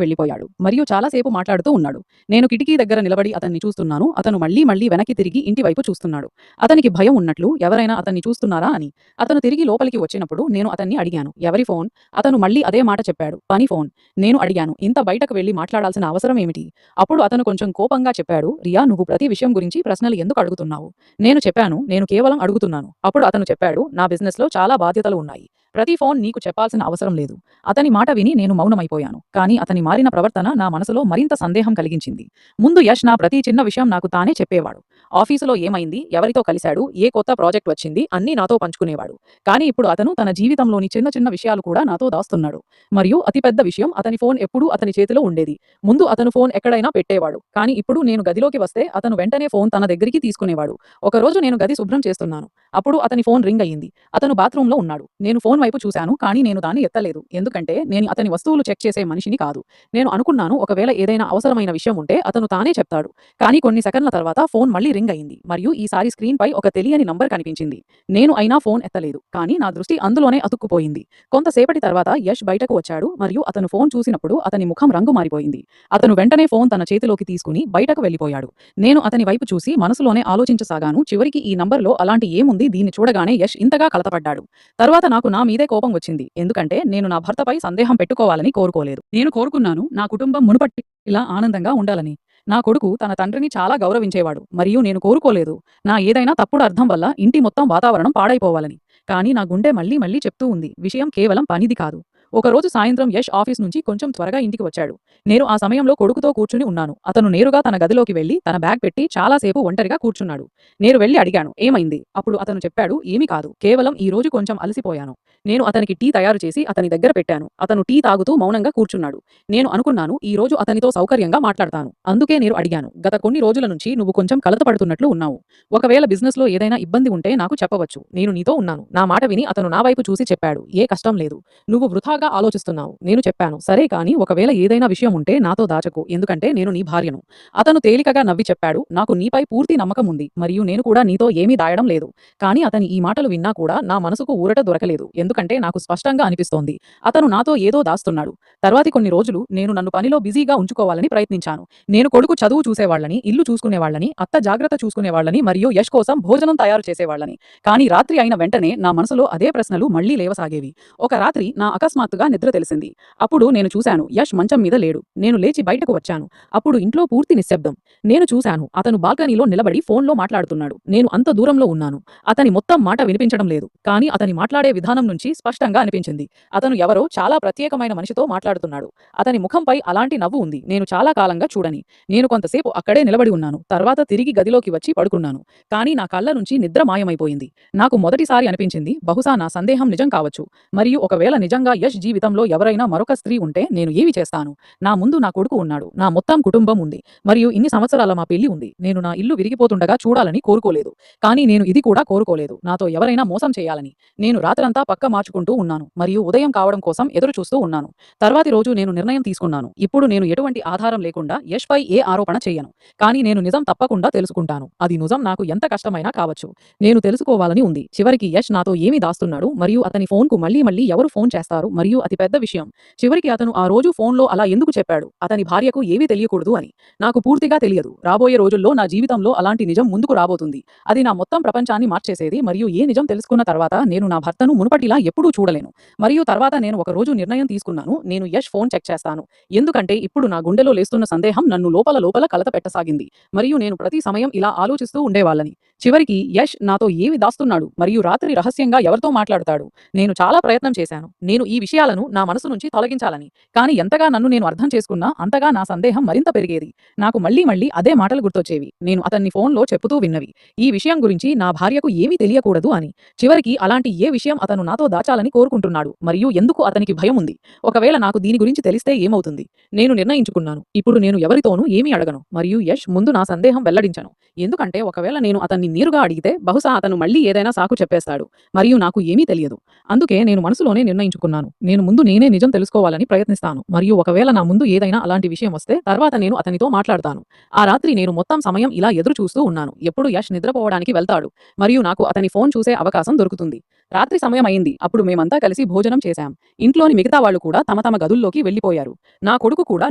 Speaker 1: వెళ్ళిపోయాడు మరియు చాలాసేపు మాట్లాడుతూ ఉన్నాడు. నేను కిటికీ దగ్గర నిలబడి అతన్ని చూస్తున్నాను. అతను మళ్ళీ మళ్ళీ వెనక్కి తిరిగి ఇంటి వైపు చూస్తున్నాడు. అతనికి భయం ఉన్నట్లు, ఎవరైనా అతన్ని చూస్తున్నారా అని. అతను తిరిగి లోపలికి వచ్చినప్పుడు నేను అతన్ని అడిగాను, ఎవరి ఫోన్? అతను మళ్ళీ అదే మాట చెప్పాడు, పని ఫోన్. నేను అడిగాను, ఇంత బయటకు వెళ్లి మాట్లాడాల్సిన అవసరం ఏమిటి? అప్పుడు అతను కొంచెం కోపంగా చెప్పాడు, రియా, నువ్వు ప్రతి విషయం గురించి ప్రశ్నలు ఎందుకు అడుగుతున్నావు? నేను చెప్పాను, నేను కేవలం అడుగుతున్నాను. అప్పుడు అతను చెప్పాడు, నా బిజినెస్లో చాలా బాధ్యతలు ఉన్నాయి, ప్రతి ఫోన్ నీకు చెప్పాల్సిన అవసరం లేదు. అతని మాట విని నేను మౌనమైపోయాను. కానీ అతని మారిన ప్రవర్తన నా మనసులో మరింత సందేహం కలిగించింది. ముందు యష్ నా ప్రతి చిన్న విషయం నాకు తానే చెప్పేవాడు. ఆఫీసులో ఏమైంది, ఎవరితో కలిశాడు, ఏ కొత్త ప్రాజెక్ట్ వచ్చింది అన్నీ నాతో పంచుకునేవాడు. కానీ ఇప్పుడు అతను తన జీవితంలోని చిన్న చిన్న విషయాలు కూడా నాతో దాస్తున్నాడు. మరియు అతిపెద్ద విషయం, అతని ఫోన్ ఎప్పుడూ అతని చేతిలో ఉండేది. ముందు అతను ఫోన్ ఎక్కడైనా పెట్టేవాడు, కానీ ఇప్పుడు నేను గదిలోకి వస్తే అతను వెంటనే ఫోన్ తన దగ్గరికి తీసుకునేవాడు. ఒకరోజు నేను గది శుభ్రం చేస్తున్నాను. అప్పుడు అతని ఫోన్ రింగ్ అయ్యింది. అతను బాత్రూంలో ఉన్నాడు. నేను ఫోన్ ఫోన్ వైపు చూశాను, కానీ నేను దాన్ని ఎత్తలేదు. ఎందుకంటే నేను అతని వస్తువులు చెక్ చేసే మనిషిని కాదు. నేను అనుకున్నాను ఒకవేళ ఏదైనా అవసరమైన విషయం ఉంటే అతను తానే చెప్తాడు. కానీ కొన్ని సెకన్ల తర్వాత ఫోన్ మళ్ళీ రింగ్ అయింది మరియు ఈసారి స్క్రీన్‌పై ఒక తెలియని నంబర్ కనిపించింది. నేను అయినా ఫోన్ ఎత్తలేదు. కానీ నా దృష్టి అందులోనే అతుక్కుపోయింది. కొంతసేపటి తర్వాత యష్ బయటకు వచ్చాడు మరియు అతను ఫోన్ చూసినప్పుడు అతని ముఖం రంగు మారిపోయింది. అతను వెంటనే ఫోన్ తన చేతిలోకి తీసుకుని బయటకు వెళ్ళిపోయాడు. నేను అతని వైపు చూసి మనసులోనే ఆలోచించసాగాను. చివరికి ఈ నంబర్‌లో అలాంటి ఏముంది? దీన్ని చూడగానే యష్ ఇంతగా కలతపడ్డాడు. తర్వాత నాకు నా మీదే కోపం వచ్చింది. ఎందుకంటే నేను నా భర్తపై సందేహం పెట్టుకోవాలని కోరుకోలేదు. నేను కోరుకున్నాను నా కుటుంబం మునుపటిలా ఆనందంగా ఉండాలని. నా కొడుకు తన తండ్రిని చాలా గౌరవించేవాడు మరియు నేను కోరుకోలేదు నా ఏదైనా తప్పుడు అర్థం వల్ల ఇంటి మొత్తం వాతావరణం పాడైపోవాలని. కానీ నా గుండె మళ్ళీ మళ్ళీ చెప్తూ ఉంది, విషయం కేవలం పనిది కాదు. ఒకరోజు సాయంత్రం యష్ ఆఫీస్ నుంచి కొంచెం త్వరగా ఇంటికి వచ్చాడు. నేను ఆ సమయంలో కొడుకుతో కూర్చుని ఉన్నాను. అతను నేరుగా తన గదిలోకి వెళ్లి తన బ్యాగ్ పెట్టి చాలాసేపు ఒంటరిగా కూర్చున్నాడు. నేను వెళ్లి అడిగాను, ఏమైంది? అప్పుడు అతను చెప్పాడు, ఏమీ కాదు, కేవలం ఈ రోజు కొంచెం అలసిపోయాను. నేను అతనికి టీ తయారు చేసి అతని దగ్గర పెట్టాను. అతను టీ తాగుతూ మౌనంగా కూర్చున్నాడు. నేను అనుకున్నాను ఈ రోజు అతనితో సౌకర్యంగా మాట్లాడతాను. అందుకే నేను అడిగాను, గత కొన్ని రోజుల నుంచి నువ్వు కొంచెం కలతపడుతున్నట్లు ఉన్నావు. ఒకవేళ బిజినెస్లో ఏదైనా ఇబ్బంది ఉంటే నాకు చెప్పవచ్చు. నేను నీతో ఉన్నాను. నా మాట విని అతను నా వైపు చూసి చెప్పాడు, ఏ కష్టం లేదు, నువ్వు వృథాగా ఆలోచిస్తున్నావు. నేను చెప్పాను, సరే, కానీ ఒకవేళ ఏదైనా విషయం ఉంటే నాతో దాచకు, ఎందుకంటే నేను నీ భార్యను. అతను తేలికగా నవ్వి చెప్పాడు, నాకు నీపై పూర్తి నమ్మకం ఉంది మరియు నేను కూడా నీతో ఏమీ దాయడం లేదు. కానీ అతని ఈ మాటలు విన్నా కూడా నా మనసుకు ఊరట దొరకలేదు. ఎందుకంటే నాకు స్పష్టంగా అనిపిస్తోంది అతను నాతో ఏదో దాస్తున్నాడు. తర్వాతి కొన్ని రోజులు నేను నన్ను పనిలో బిజీగా ఉంచుకోవాలని ప్రయత్నించాను. నేను కొడుకు చదువు చూసేవాళ్లని, ఇల్లు చూసుకునేవాళ్లని, అత్త జాగ్రత్త చూసుకునేవాళ్లని మరియు యష్ కోసం భోజనం తయారు చేసేవాళ్లని. కానీ రాత్రి అయిన వెంటనే నా మనసులో అదే ప్రశ్నలు మళ్లీ లేవసాగేవి. ఒక రాత్రి నా అకస్మాత్తుగా నిద్ర తెలిసింది. అప్పుడు నేను చూశాను, యష్ మంచం మీద లేడు. నేను లేచి బయటకు వచ్చాను. అప్పుడు ఇంట్లో పూర్తి నిశ్శబ్దం. నేను చూశాను, అతను బాల్కనీలో నిలబడి ఫోన్లో మాట్లాడుతున్నాడు. నేను అంత దూరంలో ఉన్నాను. అతని మొత్తం మాట వినిపించడం లేదు. కానీ అతని మాట్లాడే విధానం నుంచి స్పష్టంగా అనిపించింది అతను ఎవరో చాలా ప్రత్యేకమైన మనిషితో మాట్లాడుతున్నాడు. అతని ముఖంపై అలాంటి నవ్వు ఉంది నేను చాలా కాలంగా చూడని. నేను కొంతసేపు అక్కడే నిలబడి ఉన్నాను. తర్వాత తిరిగి గదిలోకి వచ్చి పడుకున్నాను. కానీ నా కళ్ళ నుంచి నిద్ర మాయమైపోయింది. నాకు మొదటిసారి అనిపించింది, బహుశా నా సందేహం నిజం కావచ్చు. మరియు ఒకవేళ నిజంగా యష్ జీవితంలో ఎవరైనా మరొక స్త్రీ ఉంటే నేను ఏమి చేస్తాను? నా ముందు నా కొడుకు ఉన్నాడు, నా మొత్తం కుటుంబం ఉంది మరియు ఇన్ని సంవత్సరాల మా పెళ్లి ఉంది. నేను నా ఇల్లు విరిగిపోతుండగా చూడాలని కోరుకోలేదు. కానీ నేను ఇది కూడా కోరుకోలేదు, నాతో ఎవరైనా మోసం చేయాలని. నేను రాత్రంతా పక్క మార్చుకుంటూ ఉన్నాను మరియు ఉదయం కావడం కోసం ఎదురు చూస్తూ ఉన్నాను. తర్వాతి రోజు నేను నిర్ణయం తీసుకున్నాను, ఇప్పుడు నేను ఎటువంటి ఆధారం లేకుండా యష్ పై ఏ ఆరోపణ చేయను. కానీ నేను నిజం తప్పకుండా తెలుసుకుంటాను. అది నిజం నాకు ఎంత కష్టమైనా కావచ్చు. నేను తెలుసుకోవాలని ఉంది. చివరికి యష్ నాతో ఏమి దాస్తున్నాడు మరియు అతని ఫోన్కు మళ్లీ మళ్లీ ఎవరు ఫోన్ చేస్తారు మరియు అతి పెద్ద విషయం, చివరికి అతను ఆ రోజు ఫోన్లో అలా ఎందుకు చెప్పాడు, అతని భార్యకు ఏమీ తెలియకూడదు అని. నాకు పూర్తిగా తెలియదు. రాబోయే రోజుల్లో నా జీవితంలో అలాంటి నిజం ముందుకు రాబోతుంది. అది నా మొత్తం ప్రపంచాన్ని మార్చేసేది మరియు ఏ నిజం తెలుసుకున్న తర్వాత నేను నా భర్తను మునుపటిలా ఎప్పుడూ చూడలేను. మరియు తర్వాత నేను ఒక రోజు నిర్ణయం తీసుకున్నాను, నేను యష్ ఫోన్ చెక్ చేస్తాను. ఎందుకంటే ఇప్పుడు నా గుండెలో లేస్తున్న సందేహం నన్ను లోపల లోపల కలత పెట్టసాగింది మరియు నేను ప్రతి సమయం ఇలా ఆలోచిస్తూ ఉండేవాళ్ళని. చివరికి యష్ నాతో ఏమి దాస్తున్నాడు మరియు రాత్రి రహస్యంగా ఎవరితో మాట్లాడతాడు. నేను చాలా ప్రయత్నం చేశాను నేను ఈ విషయాలను నా మనసు నుంచి తొలగించాలని. కానీ ఎంతగా నన్ను నేను అర్థం చేసుకున్నా అంతగా నా సందేహం మరింత పెరిగేది. నాకు మళ్లీ మళ్లీ అదే మాటలు గుర్తొచ్చేవి, నేను అతన్ని ఫోన్లో చెప్పుతూ విన్నవి, ఈ విషయం గురించి నా భార్యకు ఏమీ తెలియకూడదు అని. చివరికి అలాంటి ఏ విషయం అతను నాతో దాచాలని కోరుకుంటున్నాడు మరియు ఎందుకు అతనికి భయం ఉంది? ఒకవేళ నాకు దీని గురించి తెలిస్తే ఏమవుతుంది? నేను నిర్ణయించుకున్నాను, ఇప్పుడు నేను ఎవరితోనూ ఏమీ అడగను మరియు యష్ ముందు నా సందేహం వెల్లడించను. ఎందుకంటే ఒకవేళ నేను అతన్ని నేరుగా అడిగితే బహుశా అతను మళ్లీ ఏదైనా సాకు చెప్పేస్తాడు మరియు నాకు ఏమీ తెలియదు. అందుకే నేను మనసులోనే నిర్ణయించుకున్నాను, నేను ముందు నేనే నిజం తెలుసుకోవాలని ప్రయత్నిస్తాను మరియు ఒకవేళ నా ముందు ఏదైనా అలాంటి విషయం వస్తే తర్వాత నేను అతనితో మాట్లాడతాను. ఆ రాత్రి నేను మొత్తం సమయం ఇలా ఎదురు చూస్తూ ఉన్నాను, ఎప్పుడు యష్ నిద్రపోవడానికి వెళ్తాడు మరియు నాకు అతని ఫోన్ చూసే అవకాశం దొరుకుతుంది. రాత్రి సమయం అయింది. అప్పుడు మేమంతా కలిసి భోజనం చేశాం. ఇంట్లోని మిగతా వాళ్ళు కూడా తమ తమ గదుల్లోకి వెళ్లిపోయారు. నా కొడుకు కూడా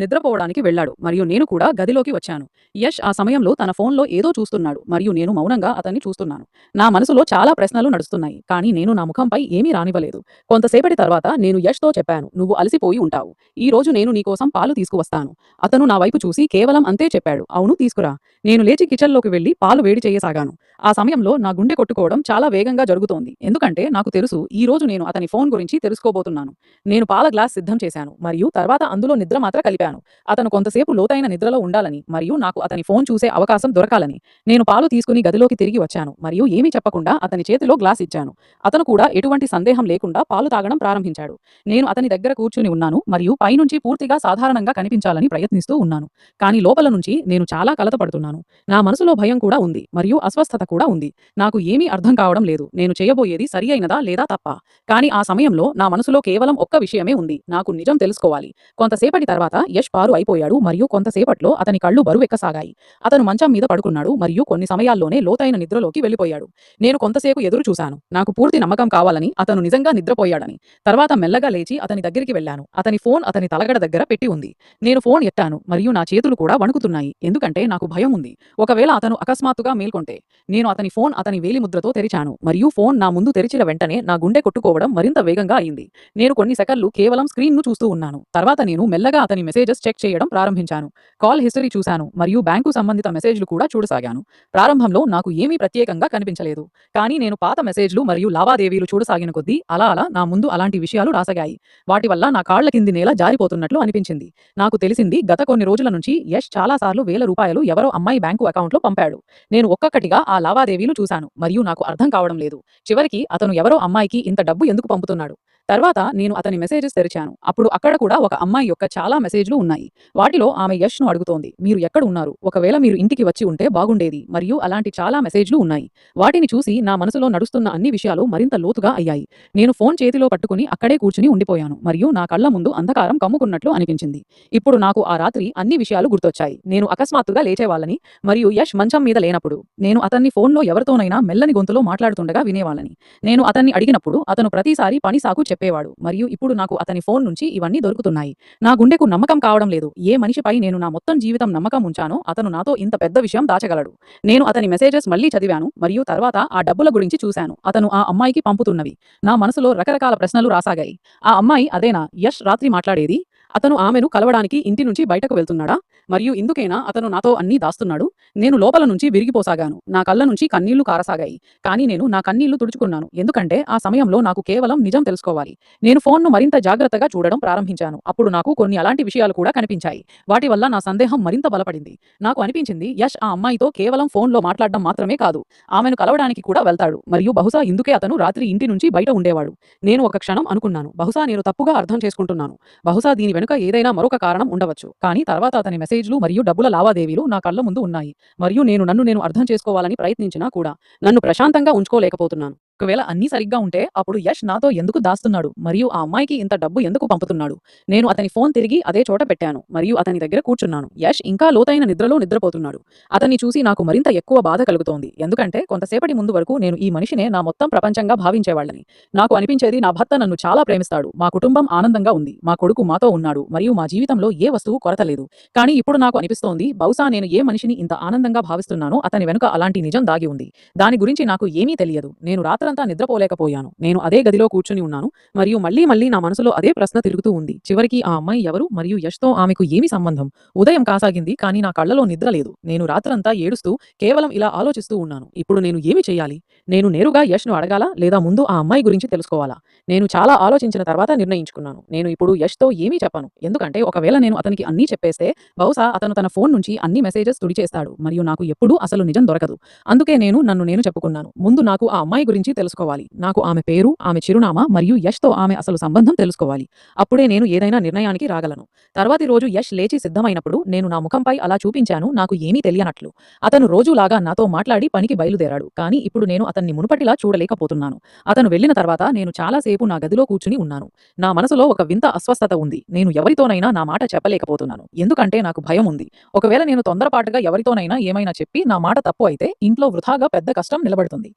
Speaker 1: నిద్రపోవడానికి వెళ్లాడు మరియు నేను కూడా గదిలోకి వచ్చాను. యష్ ఆ సమయంలో తన ఫోన్లో ఏదో చూస్తున్నాడు మరియు నేను మౌనంగా అతన్ని చూస్తున్నాను. నా మనసులో చాలా ప్రశ్నలు నడుస్తున్నాయి, కానీ నేను నా ముఖంపై ఏమీ రానివ్వలేదు. కొంతసేపటి తర్వాత నేను యష్తో చెప్పాను, నువ్వు అలసిపోయి ఉంటావు, ఈ రోజు నేను నీకోసం పాలు తీసుకువస్తాను. అతను నా వైపు చూసి కేవలం అంతే చెప్పాడు, అవును తీసుకురా. నేను లేచి కిచెన్లోకి వెళ్లి పాలు వేడి చేయసాగాను. ఆ సమయంలో నా గుండె కొట్టుకోవడం చాలా వేగంగా జరుగుతోంది. ఎందుకంటే నాకు తెలుసు ఈ రోజు నేను అతని ఫోన్ గురించి తెలుసుకోబోతున్నాను. నేను పాల గ్లాస్ సిద్ధం చేశాను మరియు తర్వాత అందులో నిద్ర మాత్ర కలిపాను. అతను కొంతసేపు లోతైన నిద్రలో ఉండాలని మరియు నాకు అతని ఫోన్ చూసే అవకాశం దొరకాలని. నేను పాలు తీసుకుని గదిలోకి తిరిగి వచ్చాను మరియు ఏమీ చెప్పకుండా అతని చేతిలో గ్లాస్ ఇచ్చాను. అతను కూడా ఎటువంటి సందేహం లేకుండా పాలు తాగడం ప్రారంభించాడు. నేను అతని దగ్గర కూర్చుని ఉన్నాను మరియు పైనుంచి పూర్తిగా సాధారణంగా కనిపించాలని ప్రయత్నిస్తూ ఉన్నాను. కానీ లోపల నుంచి నేను చాలా కలతపడుతున్నాను. నా మనసులో భయం కూడా ఉంది మరియు అస్వస్థత కూడా ఉంది. నాకు ఏమీ అర్థం కావడం లేదు. నేను చేయబోయేది సరి అయినదా లేదా తప్పా? కానీ ఆ సమయంలో నా మనసులో కేవలం ఒక్క విషయమే ఉంది. నాకు నిజం తెలుసుకోవాలి. కొంతసేపటి తర్వాత యష్ పారు అయిపోయాడు మరియు కొంతసేపట్లో అతని కళ్ళు బరువెక్కసాగాయి. అతను మంచం మీద పడుకున్నాడు మరియు కొన్ని సమయాల్లోనే లోతైన నిద్రలోకి వెళ్ళిపోయాడు. నేను కొంతసేపు ఎదురు చూశాను. నాకు పూర్తి నమ్మకం కావాలని అతను నిజంగా నిద్రపోయాడని. తర్వాత మెల్లగా లేచి అతని దగ్గరికి వెళ్ళాను. అతని ఫోన్ అతని తలగడ దగ్గర పెట్టి ఉంది. నేను ఫోన్ ఎత్తాను మరియు నా చేతులు కూడా వణుకుతున్నాయి. ఎందుకంటే నాకు భయం ఉంది. ఒకవేళ అతను అకస్మాత్తుగా మేల్కొంటే. నేను అతని ఫోన్ అతని వేలిముద్రతో తెరిచాను మరియు ఫోన్ నా ముందు తెరిచిన వెంటనే నా గుండె కొట్టుకోవడం మరింత వేగంగా అయింది. నేను కొన్ని సెకన్లు కేవలం స్క్రీన్ను చూస్తూ ఉన్నాను. తర్వాత నేను మెల్లగా అతని మెసేజెస్ చెక్ చేయడం ప్రారంభించాను. కాల్ హిస్టరీ చూశాను మరియు బ్యాంకు సంబంధిత మెసేజ్లు కూడా చూడసాగాను. ప్రారంభంలో నాకు ఏమీ ప్రత్యేకంగా కనిపించలేదు. కానీ నేను పాత మెసేజ్లు మరియు లావాదేవీలు చూడసాగిన కొద్దీ అలా నా ముందు అలాంటి విషయాలు రాసాగాయి. వాటి వల్ల నా కాళ్ల కింది నేల జారిపోతున్నట్లు అనిపించింది. నాకు తెలిసింది గత కొన్ని రోజుల నుంచి యష్ చాలాసార్లు ₹1000 ఎవరో అమ్మాయి బ్యాంకు అకౌంట్లో పంపాడు. నేను ఒక్కొక్కటిగా ఆ లావాదేవీలు చూశాను మరియు నాకు అర్థం కావడం లేదు. చివరికి అతను ఎవరో అమ్మాయికి ఇంత డబ్బు ఎందుకు పంపుతున్నాడు? తర్వాత నేను అతని మెసేజెస్ తెరిచాను. అప్పుడు అక్కడ కూడా ఒక అమ్మాయి యొక్క చాలా మెసేజ్లు ఉన్నాయి. వాటిలో ఆమె యష్ను అడుగుతోంది, మీరు ఎక్కడ ఉన్నారు? ఒకవేళ మీరు ఇంటికి వచ్చి ఉంటే బాగుండేది మరియు అలాంటి చాలా మెసేజ్లు ఉన్నాయి. వాటిని చూసి నా మనసులో నడుస్తున్న అన్ని విషయాలు మరింత లోతుగా అయ్యాయి. నేను ఫోన్ చేతిలో పట్టుకుని అక్కడే కూర్చుని ఉండిపోయాను మరియు నా కళ్ళ ముందు అంధకారం కమ్ముకున్నట్లు అనిపించింది. ఇప్పుడు నాకు ఆ రాత్రి అన్ని విషయాలు గుర్తొచ్చాయి. నేను అకస్మాత్తుగా లేచేవాళ్ళని మరియు యష్ మంచం మీద లేనప్పుడు నేను అతన్ని ఫోన్లో ఎవరితోనైనా మెల్లని గొంతులో మాట్లాడుతుండగా వినేవాళ్ళని. నేను అతన్ని అడిగినప్పుడు అతను ప్రతిసారి పని సాకు చెప్పేవాడు మరియు ఇప్పుడు నాకు అతని ఫోన్ నుంచి ఇవన్నీ దొరుకుతున్నాయి. నా గుండెకు నమ్మకం కావడం లేదు. ఏ మనిషిపై నేను నా మొత్తం జీవితం నమ్మకం ఉంచానో అతను నాతో ఇంత పెద్ద విషయం దాచగలడు. నేను అతని మెసేజెస్ మళ్ళీ చదివాను మరియు తర్వాత ఆ డబ్బుల గురించి చూశాను. అతను ఆ అమ్మాయికి పంపుతున్నవి. నా మనసులో రకరకాల ప్రశ్నలు రాసాగాయి. ఆ అమ్మాయి అదేనా యష్ రాత్రి మాట్లాడేది? అతను ఆమెను కలవడానికి ఇంటి నుంచి బయటకు వెళ్తున్నాడా? మరియు ఇందుకేనా అతను నాతో అన్నీ దాస్తున్నాడు? నేను లోపల నుంచి విరిగిపోసాగాను. నా కళ్ళ నుంచి కన్నీళ్లు కారసాగాయి. కానీ నేను నా కన్నీళ్లు తుడుచుకున్నాను. ఎందుకంటే ఆ సమయంలో నాకు కేవలం నిజం తెలుసుకోవాలి. నేను ఫోన్ను మరింత జాగ్రత్తగా చూడడం ప్రారంభించాను. అప్పుడు నాకు కొన్ని అలాంటి విషయాలు కూడా కనిపించాయి. వాటి వల్ల నా సందేహం మరింత బలపడింది. నాకు అనిపించింది యష్ ఆ అమ్మాయితో కేవలం ఫోన్లో మాట్లాడడం మాత్రమే కాదు, ఆమెను కలవడానికి కూడా వెళ్తాడు మరియు బహుశా ఇందుకే అతను రాత్రి ఇంటి నుంచి బయట ఉండేవాడు. నేను ఒక క్షణం అనుకున్నాను, బహుశా నేను తప్పుగా అర్థం చేసుకుంటున్నాను. బహుశా దీని వెనుక ఏదైనా మరొక కారణం ఉండవచ్చు. కానీ తర్వాత అతని మెసేజ్లు మరియు డబ్బుల లావాదేవీలు నా కళ్ళ ముందు ఉన్నాయి మరియు నన్ను అర్థం చేసుకోవాలని ప్రయత్నించినా కూడా నన్ను ప్రశాంతంగా ఉంచుకోలేకపోతున్నాను. ఒకవేళ అన్నీ సరిగ్గా ఉంటే అప్పుడు యష్ నాతో ఎందుకు దాస్తున్నాడు మరియు ఆ అమ్మాయికి ఇంత డబ్బు ఎందుకు పంపుతున్నాడు? నేను అతని ఫోన్ తిరిగి అదే చోట పెట్టాను మరియు అతని దగ్గర కూర్చున్నాను. యష్ ఇంకా లోతైన నిద్రలో నిద్రపోతున్నాడు. అతన్ని చూసి నాకు మరింత ఎక్కువ బాధ కలుగుతోంది. ఎందుకంటే కొంతసేపటి ముందు వరకు నేను ఈ మనిషినే నా మొత్తం ప్రపంచంగా భావించేవాళ్ళని. నాకు అనిపించేది నా భర్త నన్ను చాలా ప్రేమిస్తాడు, మా కుటుంబం ఆనందంగా ఉంది, మా కొడుకు మాతో ఉన్నాడు మరియు మా జీవితంలో ఏ వస్తువు కొరత లేదు. కానీ ఇప్పుడు నాకు అనిపిస్తోంది, బహుశా నేను ఏ మనిషిని ఇంత ఆనందంగా భావిస్తున్నానో అతని వెనుక అలాంటి నిజం దాగి ఉంది. దాని గురించి నాకు ఏమీ తెలియదు. నేను రాత్రంతా నిద్రపోలేకపోయాను. నేను అదే గదిలో కూర్చుని ఉన్నాను మరియు మళ్ళీ నా మనసులో అదే ప్రశ్న తిరుగుతూ ఉంది. చివరికి ఆ అమ్మాయి ఎవరు మరియు యష్తో ఆమెకు ఏమి సంబంధం? ఉదయం కాసాగింది కానీ నా కళ్ళలో నిద్ర లేదు. నేను రాత్రంతా ఏడుస్తూ కేవలం ఇలా ఆలోచిస్తూ ఉన్నాను. ఇప్పుడు నేను ఏమి చేయాలి? నేను నేరుగా యష్ను అడగాలా లేదా ముందు ఆ అమ్మాయి గురించి తెలుసుకోవాలా? నేను చాలా ఆలోచించిన తర్వాత నిర్ణయించుకున్నాను. నేను ఇప్పుడు యష్తో ఏమీ చెప్పను. ఎందుకంటే ఒకవేళ నేను అతనికి అన్నీ చెప్పేస్తే బహుశా అతను తన ఫోన్ నుంచి అన్ని మెసేజెస్ తుడిచేస్తాడు మరియు నాకు ఎప్పుడూ అసలు నిజం దొరకదు. అందుకే నన్ను చెప్పుకున్నాను, ముందు నాకు ఆ అమ్మాయి గురించి తెలుసుకోవాలి. నాకు ఆమె పేరు, ఆమె చిరునామా మరియు యష్తో ఆమె అసలు సంబంధం తెలుసుకోవాలి. అప్పుడే నేను ఏదైనా నిర్ణయానికి రాగలను. తర్వాతి రోజు యష్ లేచి సిద్ధమైనప్పుడు నేను నా ముఖంపై అలా చూపించాను, నాకు ఏమీ తెలియనట్లు. అతను రోజులాగా నాతో మాట్లాడి పనికి బయలుదేరాడు. కానీ ఇప్పుడు నేను అతన్ని మునుపటిలా చూడలేకపోతున్నాను. అతను వెళ్లిన తర్వాత నేను చాలాసేపు నా గదిలో కూర్చుని ఉన్నాను. నా మనసులో ఒక వింత అస్వస్థత ఉంది. నేను ఎవరితోనైనా నా మాట చెప్పలేకపోతున్నాను. ఎందుకంటే నాకు భయం ఉంది. ఒకవేళ నేను తొందరపాటుగా ఎవరితోనైనా ఏమైనా చెప్పి నా మాట తప్పు అయితే ఇంట్లో వృథాగా పెద్ద కష్టం నిలబడుతుంది.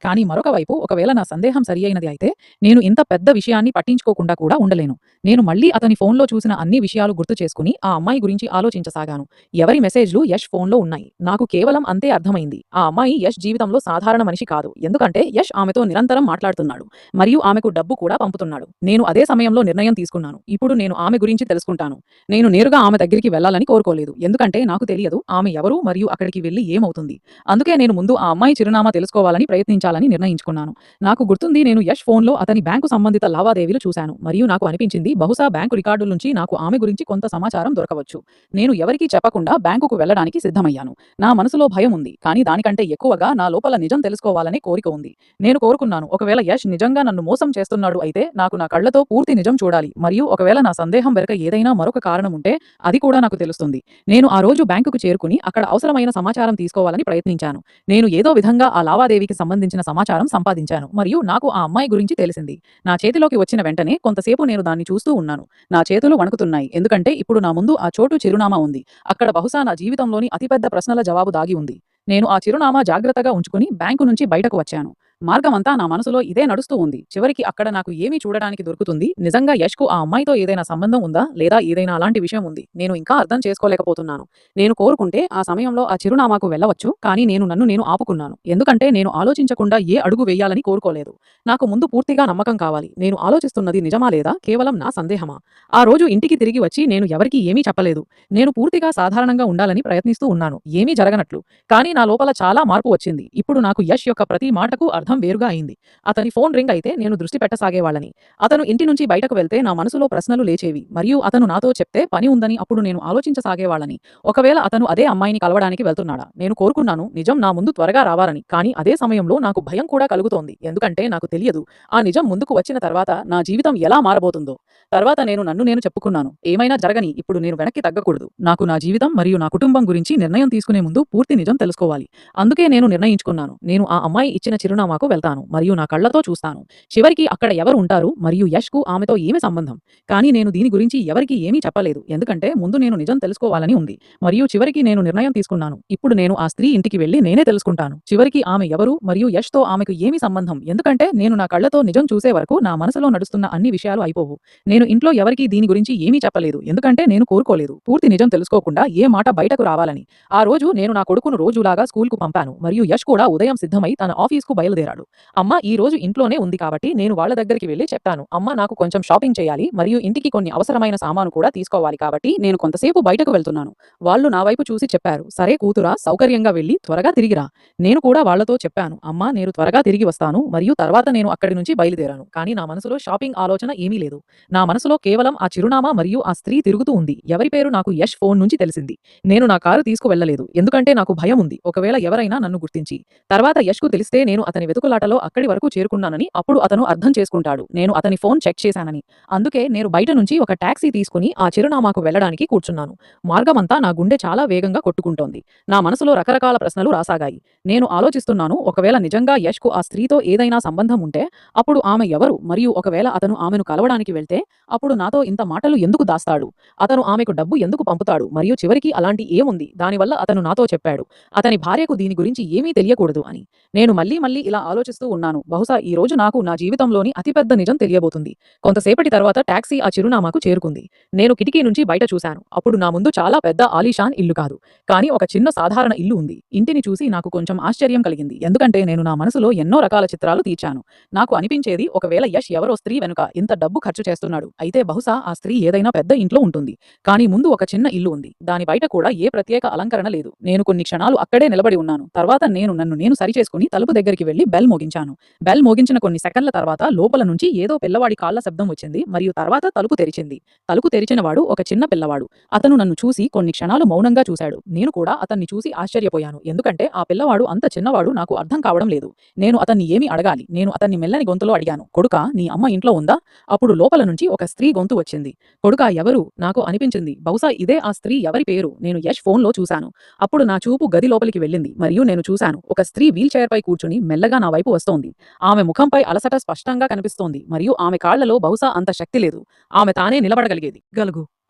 Speaker 1: కానీ మరొక వైపు ఒకవేళ నా సందేహం సరి అయినది అయితే నేను ఇంత పెద్ద విషయాన్ని పట్టించుకోకుండా కూడా ఉండలేను. నేను మళ్ళీ అతని ఫోన్లో చూసిన అన్ని విషయాలు గుర్తు చేసుకుని ఆ అమ్మాయి గురించి ఆలోచించసాగాను. ఎవరి మెసేజ్లు యష్ ఫోన్లో ఉన్నాయి? నాకు కేవలం అంతే అర్థమైంది. ఆ అమ్మాయి యష్ జీవితంలో సాధారణ మనిషి కాదు. ఎందుకంటే యష్ ఆమెతో నిరంతరం మాట్లాడుతున్నాడు మరియు ఆమెకు డబ్బు కూడా పంపుతున్నాడు. నేను అదే సమయంలో నిర్ణయం తీసుకున్నాను. ఇప్పుడు నేను ఆమె గురించి తెలుసుకుంటాను. నేను నేరుగా ఆమె దగ్గరికి వెళ్లాలని కోరుకోలేదు. ఎందుకంటే నాకు తెలియదు ఆమె ఎవరు మరియు అక్కడికి వెళ్లి ఏమవుతుంది. అందుకే నేను ముందు ఆ అమ్మాయి చిరునామా తెలుసుకోవాలని ప్రయత్నించాలని నిర్ణయించుకున్నాను. నాకు గుర్తుంది, నేను యష్ ఫోన్లో అతని బ్యాంకు సంబంధిత లావాదేవీలు చూశాను మరియు నాకు అనిపించింది బహుశా బ్యాంకు రికార్డుల నుంచి నాకు ఆమె గురించి కొంత సమాచారం దొరకవచ్చు. నేను ఎవరికీ చెప్పకుండా బ్యాంకుకు వెళ్లడానికి సిద్ధమయ్యాను. నా మనసులో భయం ఉంది, కానీ దానికంటే ఎక్కువగా నా లోపల నిజం తెలుసుకోవాలనే కోరిక ఉంది. నేను కోరుకున్నాను, ఒకవేళ యష్ నిజంగా నన్ను మోసం చేస్తున్నాడు అయితే నాకు నా కళ్లతో పూర్తి నిజం చూడాలి మరియు ఒకవేళ నా సందేహం వెనుక ఏదైనా మరొక కారణం ఉంటే అది కూడా నాకు తెలుస్తుంది. నేను ఆ రోజు బ్యాంకుకు చేరుకుని అక్కడ అవసరమైన సమాచారం తీసుకోవాలని ప్రయత్నించాను. నేను ఏదో విధంగా ఆ లావాదేవీకి సంబంధించిన సమాచారం సంపాదించాను. మరియు నాకు ఆ అమ్మాయి గురించి తెలిసింది. నా చేతిలోకి వచ్చిన వెంటనే కొంతసేపు నేను దాన్ని చూస్తూ ఉన్నాను. నా చేతులు వణుకుతున్నాయి, ఎందుకంటే ఇప్పుడు నా ముందు ఆ చోటు చిరునామా ఉంది. అక్కడ బహుశా నా జీవితంలోని అతిపెద్ద ప్రశ్నల జవాబు దాగి ఉంది. నేను ఆ చిరునామా జాగ్రత్తగా ఉంచుకుని బ్యాంకు నుంచి బయటకు వచ్చాను. మార్గమంతా నా మనసులో ఇదే నడుస్తూ ఉంది. చివరికి అక్కడ నాకు ఏమీ చూడడానికి దొరుకుతుంది? నిజంగా యష్‌కు ఆ అమ్మాయితో ఏదైనా సంబంధం ఉందా? లేదా ఏదైనా అలాంటి విషయం ఉంది? నేను ఇంకా అర్థం చేసుకోలేకపోతున్నాను. నేను కోరుకుంటే ఆ సమయంలో ఆ చిరునామాకు వెళ్ళవచ్చు, కానీ నన్ను నేను ఆపుకున్నాను. ఎందుకంటే నేను ఆలోచించకుండా ఏ అడుగు వేయాలని కోరుకోలేదు. నాకు ముందు పూర్తిగా నమ్మకం కావాలి. నేను ఆలోచిస్తున్నది నిజమా లేదా కేవలం నా సందేహమా? ఆ రోజు ఇంటికి తిరిగి వచ్చి నేను ఎవరికీ ఏమీ చెప్పలేదు. నేను పూర్తిగా సాధారణంగా ఉండాలని ప్రయత్నిస్తూ ఉన్నాను, ఏమీ జరగనట్లు. కానీ నా లోపల చాలా మార్పు వచ్చింది. ఇప్పుడు నాకు యష్ యొక్క ప్రతి మాటకు అర్థం వేరుగా అయింది. అతని ఫోన్ రింగ్ అయితే నేను దృష్టి పెట్టసాగేవాళ్ళని. అతను ఇంటి నుంచి బయటకు వెళ్తే నా మనసులో ప్రశ్నలు లేచేవి, మరియు అతను నాతో చెప్తే పని ఉందని అప్పుడు నేను ఆలోచించసాగేవాళ్ళని. ఒకవేళ అతను అదే అమ్మాయిని కలవడానికి వెళ్తున్నాడా? నేను కోరుకున్నాను నిజం నా ముందు త్వరగా రావాలని. కానీ అదే సమయంలో నాకు భయం కూడా కలుగుతోంది, ఎందుకంటే నాకు తెలియదు ఆ నిజం ముందుకు వచ్చిన తర్వాత నా జీవితం ఎలా మారబోతుందో. తర్వాత నన్ను నేను చెప్పుకున్నాను, ఏమైనా జరగని ఇప్పుడు నేను వెనక్కి తగ్గకూడదు. నాకు నా జీవితం మరియు నా కుటుంబం గురించి నిర్ణయం తీసుకునే ముందు పూర్తి నిజం తెలుసుకోవాలి. అందుకే నేను నిర్ణయించుకున్నాను, నేను ఆ అమ్మాయి ఇచ్చిన చిరునామాకు వెళ్తాను మరియు నా కళ్ళతో చూస్తాను. చివరికి అక్కడ ఎవరు ఉంటారు మరియు యష్‌కు ఆమెతో ఏమి సంబంధం? కానీ నేను దీని గురించి ఎవరికీ ఏమీ చెప్పలేదు, ఎందుకంటే ముందు నేను నిజం తెలుసుకోవాలని ఉంది. మరియు చివరికి నేను నిర్ణయం తీసుకున్నాను, ఇప్పుడు నేను ఆ స్త్రీ ఇంటికి వెళ్లి నేనే తెలుసుకుంటాను. చివరికి ఆమె ఎవరు మరియు యష్‌తో ఆమెకు ఏమి సంబంధం? ఎందుకంటే నేను నా కళ్ళతో నిజం చూసే వరకు నా మనసులో నడుస్తున్న అన్ని విషయాలు అయిపోవు. నేను ఇంట్లో ఎవరికీ దీని గురించి ఏమీ చెప్పలేదు, ఎందుకంటే నేను కోరుకోలేదు పూర్తి నిజం తెలుసుకోకుండా ఏ మాట బయటకు రావాలని. ఆ రోజు నేను నా కొడుకును రోజులాగా స్కూల్కు పంపాను మరియు యష్ కూడా ఉదయం సిద్ధమై తన ఆఫీస్కు బయలుదేరాడు. అమ్మ ఈ రోజు ఇంట్లోనే ఉంది కాబట్టి నేను వాళ్ళ దగ్గరికి వెళ్లి చెప్పాను, అమ్మ నాకు కొంచెం షాపింగ్ చేయాలి మరియు ఇంటికి కొన్ని అవసరమైన సామాను కూడా తీసుకోవాలి, కాబట్టి నేను కొంతసేపు బయటకు వెళ్తున్నాను. వాళ్ళు నా వైపు చూసి చెప్పారు, సరే కూతురా, సౌకర్యంగా వెళ్లి త్వరగా తిరిగిరా. నేను కూడా వాళ్లతో చెప్పాను, అమ్మ నేను త్వరగా తిరిగి వస్తాను, మరియు తర్వాత నేను అక్కడి నుంచి బయలుదేరాను. కానీ నా మనసులో షాపింగ్ ఆలోచన ఏమీ లేదు. నా మనసులో కేవలం ఆ చిరునామా మరియు ఆ స్త్రీ తిరుగుతూ ఉంది. ఎవరి పేరు నాకు యష్ ఫోన్ నుంచి తెలిసింది. నేను నా కారు తీసుకువెళ్లలేదు, ఎందుకంటే నాకు భయం ఉంది, ఒకవేళ ఎవరైనా నన్ను గుర్తించి తర్వాత యష్‌కు తెలిస్తే నేను అతని వెతుకులాటలో అక్కడి వరకు చేరుకున్నానని, అప్పుడు అతను అర్థం చేసుకుంటాడు నేను అతని ఫోన్ చెక్ చేశానని. అందుకే నేను బయట నుంచి ఒక టాక్సీ తీసుకుని ఆ చిరునామాకు వెళ్లడానికి కూర్చున్నాను. మార్గమంతా నా గుండె చాలా వేగంగా కొట్టుకుంటోంది. నా మనసులో రకరకాల ప్రశ్నలు రాసాగాయి. నేను ఆలోచిస్తున్నాను, ఒకవేళ నిజంగా యష్‌కు ఆ స్త్రీతో ఏదైనా సంబంధం ఉంటే అప్పుడు ఆమె ఎవరు? మరియు ఒకవేళ అతను ఆమెను కలవడానికి వెళ్తే అప్పుడు నాతో ఇంత మాటలు ఎందుకు దాస్తాడు? అతను ఆమెకు డబ్బు ఎందుకు పంపుతాడు? మరియు చివరికి అలాంటి ఏముంది దానివల్ల అతను నాతో చెప్పాడు అతని భార్యకు దీని గురించి ఏమీ తెలియకూడదు అని. నేను మళ్ళీ మళ్ళీ ఇలా ఆలోచిస్తూ ఉన్నాను, బహుశా ఈ రోజు నాకు నా జీవితంలోని అతిపెద్ద నిజం తెలియబోతుంది. కొంతసేపటి తర్వాత టాక్సీ ఆ చిరునామాకు చేరుకుంది. నేను కిటికీ నుంచి బయట చూశాను. అప్పుడు నా ముందు చాలా పెద్ద ఆలీషాన్ ఇల్లు కాదు, కానీ ఒక చిన్న సాధారణ ఇల్లు ఉంది. ఇంటిని చూసి నాకు కొంచెం ఆశ్చర్యం కలిగింది, ఎందుకంటే నేను నా మనసులో ఎన్నో రకాల చిత్రాలు తీర్చాను. నాకు అనిపించేది, ఒకవేళ యష్ ఎవరో స్త్రీ వెనుక ఇంత డబ్బు ఖర్చు చేస్తున్నాడు అయితే బహుశా ఆ స్త్రీ ఏదైనా పెద్ద ఇంట్లో ఉంటుంది. కానీ ముందు ఒక చిన్న ఇల్లు ఉంది, దాని బయట కూడా ఏ ప్రత్యేక అలంకరణ లేదు. నేను కొన్ని క్షణాలు అక్కడే నిలబడి ఉన్నాను. తర్వాత నన్ను నేను సరిచేసుకుని తలుపు దగ్గరికి వెళ్లి బెల్ మోగించాను. బెల్ మోగించిన కొన్ని సెకన్ల తర్వాత లోపల నుంచి ఏదో పిల్లవాడి కాళ్ల శబ్దం వచ్చింది మరియు తర్వాత తలుపు తెరిచింది. తలుపు తెరిచిన వాడు ఒక చిన్న పిల్లవాడు. అతను నన్ను చూసి కొన్ని క్షణాలు మౌనంగా చూశాడు. నేను కూడా అతన్ని చూసి ఆశ్చర్యపోయాను, ఎందుకంటే ఆ పిల్లవాడు అంత చిన్నవాడు నాకు అర్థం కావడం లేదు. నేను అతన్ని ఏమి అడగాలి? నేను అతన్ని మెల్లని గొంతులో అడిగాను, కొడుకా, నీ అమ్మ ఇంట్లో ఉందా? అప్పుడు లోపల నుంచి ఒక స్త్రీ గొంతు వచ్చింది. కొడుకా ఎవరు? నాకు అనిపించింది బహుశా ఇదే ఆ స్త్రీ. ఎవరి పేరు? నేను యష్ ఫోన్లో చూశాను. అప్పుడు నా చూపు గది లోపలికి వెళ్ళింది మరియు నేను చూశాను ఒక స్త్రీ వీల్ చైర్ పై కూర్చుని మెల్లగా నా వైపు వస్తోంది. ఆమె ముఖంపై అలసట స్పష్టంగా కనిపిస్తోంది మరియు ఆమె కాళ్లలో బహుశా అంత శక్తి లేదు. ఆమె తానే నిలబడగలిగేది.